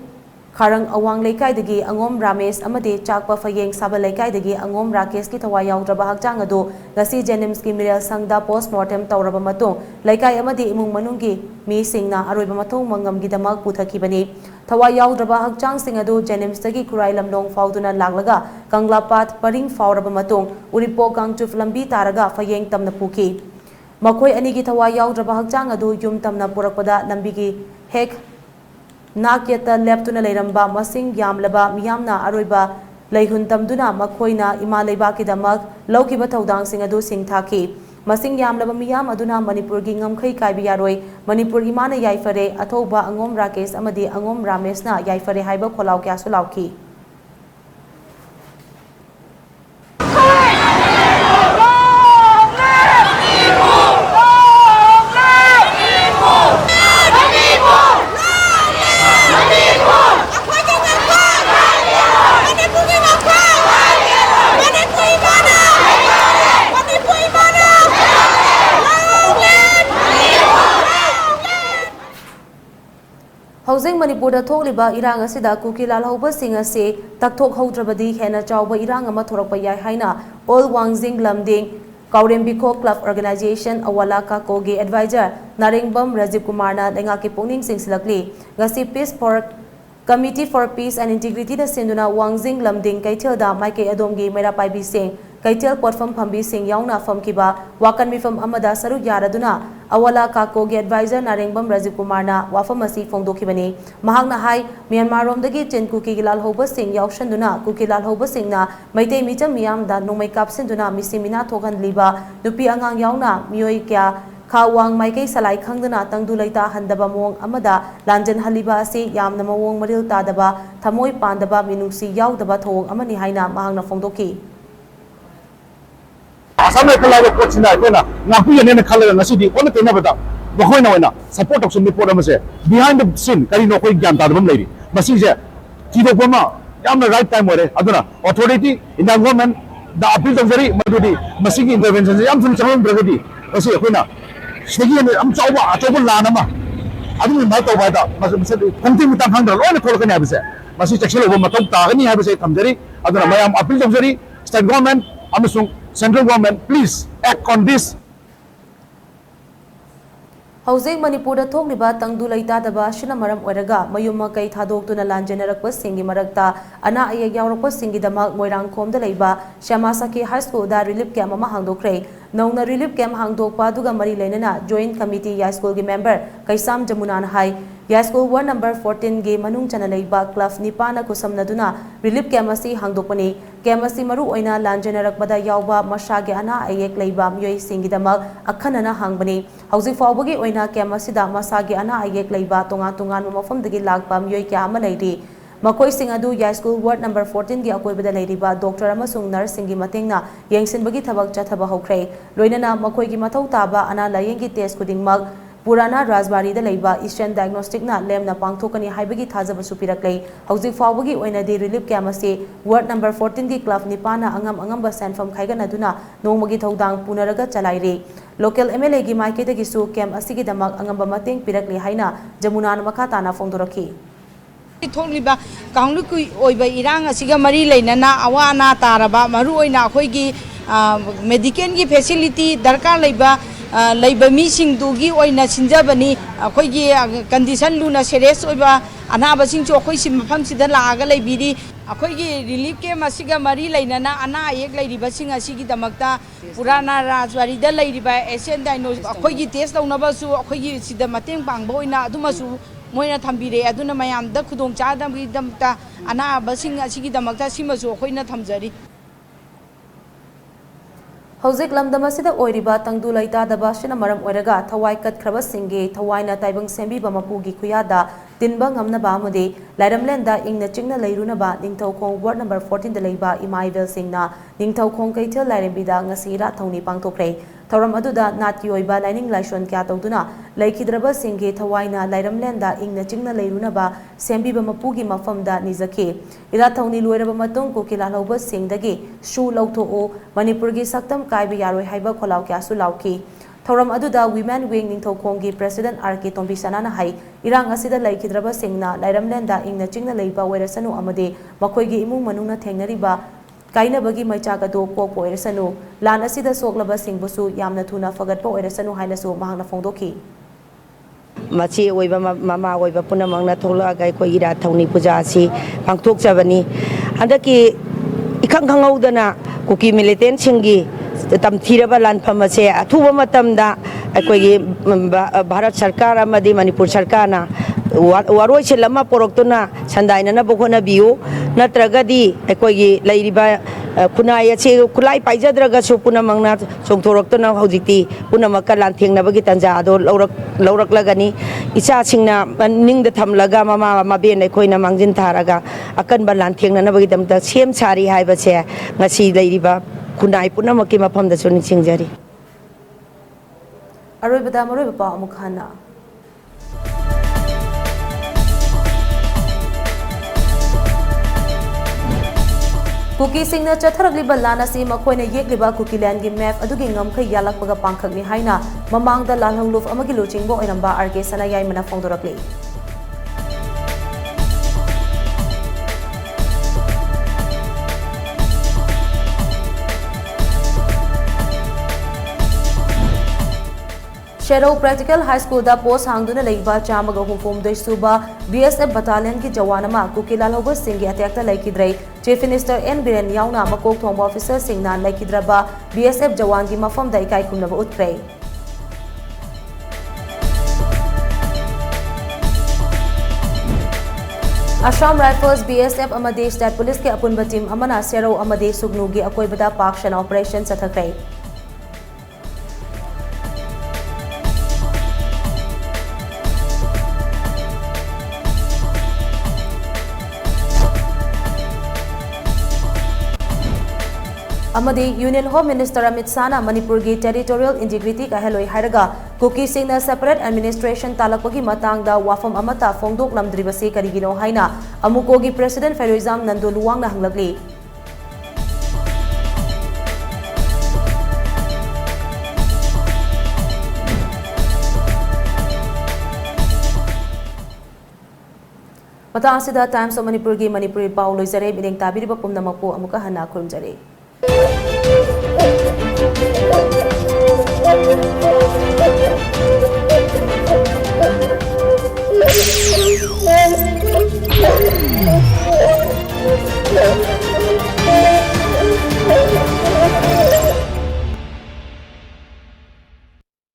Kharang awang leikai dagi Angom Ramesh amadi Chakpa Phayeng Saba leikai dagi Angom Rakesh ki thawai yaudraba hakjang adu ngasi Jennims ki mirel sangda postmortem tawraba matung leikai amadi imung manunggi mi singna aroiba mathong mangam gidamak puthakibani thawai yaudraba hakjang sing adu Jennims tagi Khurai Lamlong fauduna laglaga Kanglapat paring fauraba matung Uripo Kangchuf lambi taraga Phayeng tamna puki makhoi ani gi thawai yaudraba hakjang adu yum tamna purakpada lambigi hek नाक्यता लेप्तुना लेरंबा मसिंग यामलबा मियामना अरोइबा लेहुन तमदुना मखोइना इमा लेबाकीदमक लौकिबा थौदांगसिंग अदु सिंगथाखी मसिंग यामलबा मियाम अदुना मणिपुरगी ngमखै कायबि यारोय मणिपुर इमाना याइफरे अथौबा अंगोम राकेश अमदी अंगोम रामेशना याइफरे हाइबा खोलाव क्यासु लाउखी हौजिंग मणिपुर थोकलिबा इरांग असिदा कुकी लालहौबसिंग असे तकथोक हौद्रबदी हेना चावबा इरांग अमा थोरकपा याय हाइना ऑल वांगजिंग लमदिंग काउरेंबिखो क्लब ऑर्गेनाइजेशन अवाला काकोगे एडवाइजर नारेंगबम राजीव कुमारना लेंगाकी पुनिंग सिंगसिलकली गसी peace for committee for peace and integrity दा सिंदुना वांगजिंग लमदिंग कैथेलदा माइके अदोमगी मेरा पाइबी सिंह कैथेल पोटफम फंबी सिंह याउना फमकिबा वाकन मिफम अमदा सरु यारदुना अवला काकोगे एडवाइजर नारेंगबम राजीव कुमारना वाफम असी फोंदोखिबनी महांगना हाई म्यांमार रोमदगी चिन कुकी लाल होब सिंह याउशनदुना कुकी लाल होब सिंहना मैते मिचम मियामदा नोमै कापसिनदुना मिसिमिना थोगनलिबा नुपी अंगांग याउना मियोय क्या खावांग माइकई सलाई खंगदना तंगदु लैता हंदबा मोंग अमदा लांजन हलिबा असी यामना मवोंग मरिल तादबा थमोय पांदबा मिनुसी याउदबा थोंग अमनि हाइना महांगना फोंदोखी आसाम में कलावे कोचिना कोना नापी ने खले नसीदी कोन तेना बता बखोइना वना सपोर्ट ऑफ सम रिपोर्ट अमसे बिहाइंड द सीन करी नो कोई ज्ञान तादबम लेरी मसी जे किदो कोमा यामना राइट टाइम ओरे अदुना authority in the government the appeal तंजरी मदुदी मसी की इंटरवेंशन से याम सुन चलन प्रगति असी कोइना स्नेगी ने हम चावबा अचोबा लानमा अदुनि मा तौबादा मसे कंति मिता खंद्र लोने खोलकने हबसे मसी चेक्सल ओबा मतौ तागनी हबसे थमजरी अदुना मयाम अपील तंजरी स्टेट गवर्नमेंट अमसुंग Central government, please act on this. Housing Manipur थोंगलिबा तंगदु लैतादबा शिना मरम ओरगा मयुम मकई थादोक्तुना लांजनरकप सिंगी मरकता अना अयेक यावरकप सिंगीदमक मोइरांगखोमदा लैबा श्यामासकी हाई स्कूल दा रिलीफ कैम्प अमा हांगदोखरे नौना रिलीफ कैम्प हांगदोकपा दुगा मरी लेनना जॉइंट कमिटी या स्कूल की मेंबर कैसाम जमुनान हाई या स्कूल वार्ड नंबर 14 गे मनुंग चना लैबा क्लब निपाना कुसमनदुना रिलीफ कैम्प असी हांगदोकपनी कैम्प असी मरु ओइना लांजनरकपदा यावबा मशागे अना अयेक लैबा मियोय सिंगीदमक अखनना हांगबनी हौजिक फावबगी ओइना कैम्प असिदा मसागे अना अयेक लैबा तोंगा तोंगान मफमदगी लागबा मियोय क्या अमा लैरी मकोई सिंह अदु या स्कूल वार्ड नंबर 14 की अकोइबदा लैरिबा डॉक्टर अमसुंग नर्स सिंगी मतेंगना येंगसिनबगी थबक चथबा हौख्रे लोइनना मकोई की मथौ ताबा अना लायेंगी टेस्ट खुदिंगमक पुराना राजबारी दा लैबा ईस्टर्न डायग्नोस्टिक ना लेमना पांगथोकनी हाइबगी थाजबसु पिरकलै हौजिक फावबगी ओइनादि रिलीफ कैम्प असे वार्ड नंबर 14 की क्लब निपाना अंगम अंगम सेंफम खाइगनदुना नोंमगी थौदांग पुनरगा चलाइरे लोकल एमएलए की माइकेदगिसु कैम्प असिगी दमक अंगम मतेंग पिरकले हाइना जमुनान मखा ताना फोंदोरखी थोंगलिबा कांगलुकु ओइबा इरांग असिगा मरी लेनना अवाना तारबा मरु ओइना अखोइगी मेडिकल की फैसिलिटी दरकार लेबा लेबा मिसिंगदुगी ओइना सिंजाबनी अखोइगी कंडीशन लुना सीरियस ओइबा अनाबसिंग चो अखोइ सिम मफमसिदा लागा लेबिरी अखोइगी रिलीफ के मसिगा मरी लेनना अना एक लेरिबसिंग असिगी दमकता पुराना राजवारी दा लेरिबा एशियन डायग्नोस्टिक अखोइगी टेस्ट लौनबसु अखोइगी सिदा मतेंग पांगबा ओइना अदुमसु मोइना थम्बिरे अदुना मयामदा खुदोंग चादमगी दमता अनाबसिंग असिगी दमकता सिमसु अखोइना थमजरी हौजिक लमदमसिदा ओइरिबा तंगदु लैतादबा शिना मरम ओइरगा थवाई कटख्रबा सिंगे थवाइना ताइबंग सेंबीबा मपुगी खुयादा तिनबा ngamnaba amade lairamlenda ingna chingna leirunaba ningthaukhong ward number 14 da leiba imaivel singna ningthaukhong kaithel lairembida ngasira thongni pangthokre thoram aduda natki oiba lining laishon kya tawduna laikhidraba singge thawaina lairamlenda ingna chingna leirunaba sembiba mapugi mafamda nizakhe ira thongni loiraba matung kokila loba singdagi shu lautho manipur gi saktam kaiba yaroi haiba kholau kya su lauki थौरम अदुदा women wing निंगथौखोंगी president R K. तोंबिसनाना हाई इरांग असिदा लैखिद्रबा सिंगना लैरमलेंदा इंगना चिंगना लैबा वेरसनु अमदे मखोइगी इमुंग मनुना थेंगनरिबा काइनबगी मैचागदो पोपो वेरसनु लान असिदा सोगलबा सिंगबुसु यामना थुना फगतपा वेरसनु हाइनसु महांगना फोंदोखी मची ओइबा मामा ओइबा पुनमंगना थोलगा कोई इरा थौनी पूजा असि पांगथोकजबनी हंदकी इखंग खंगौदना कुकी मिलिटेंट सिंगी तमथीरबा लानफम से अथुबा मतमदा अखोइगी भारत सरकार अमदी मणिपुर सरकारना वारोइसे लमा पोरक्तुना संदाइननब होनबियु नत्रगदी अखोइगी लैरिबा खुनाय असे खुलाई पाइजद्रगसु पुनमंगना सोंथोरक्तुना हौजिक्ति पुनमक लांथेंगनबगी तंजादो लौरक्लगनी इचासिंगना निंगद थमलगा ममा मबेन अखोइना मांजिन थारगा अकनबा लांथेंगनबगी दमता सेम सारी हाइबसे ngasi लैरिबा खुनाय पुनमकी मफमदसु निसिंगजरी अरोइबदा मरोइबा पाउ अमुक हन्ना कुकी सिंह चथरगलिब लान असी मखोइना येगलिबा कुकी लैंड की मैप अदुगी ngमखै यालकपगा पांखकनि हाइना ममांगदा लालहंगलुफ अमगी लुचिंगबो ओइरंबा आरके सनायाइमना फोंदोरकले शेरो प्रैक्टिकल हाई स्कूल दा पोस्ट हांगदुना लेइबा चामगा हुफुमदोइ सुबा बीएसएफ बटालियन की जवानमा कुकी लालहौब सिंह की अटैक लैकिद्रै चीफ मिनिस्टर एन बिरेन याउना मकोक थोंबा ऑफिसर सिंहना लैकिद्रबा बीएसएफ जवान की मफम दा इकाई खुमनबा उतरै असम राइफल्स बीएसएफ अमदे स्टेट पुलिस के अपुनबा टीम अमना शेरो अमदे सुगनुगी अकोइबदा पाक्शन ऑपरेशन चथखरै union home minister Amit Shah Manipur की टेरिटोरियल इंटीग्रिटी का हेलोई हायरगा कुकी सिंह सेपरेट एडमिनिस्ट्रेशन तालकपगी मतंगदा वाफम अमता फोंदोकलमद्रिबसे करिगिनो हाइना अमुकोगी प्रेसिडेंट फेरोइजाम नंदो लुवांगना हंगलगली मतांसिदा टाइम्स ऑफ मणिपुर की मणिपुरी पाउ लोइजरे बिदेंग ताबिरिबा पुमनमकपो अमुका हन्ना खुरुमजरे Thank you.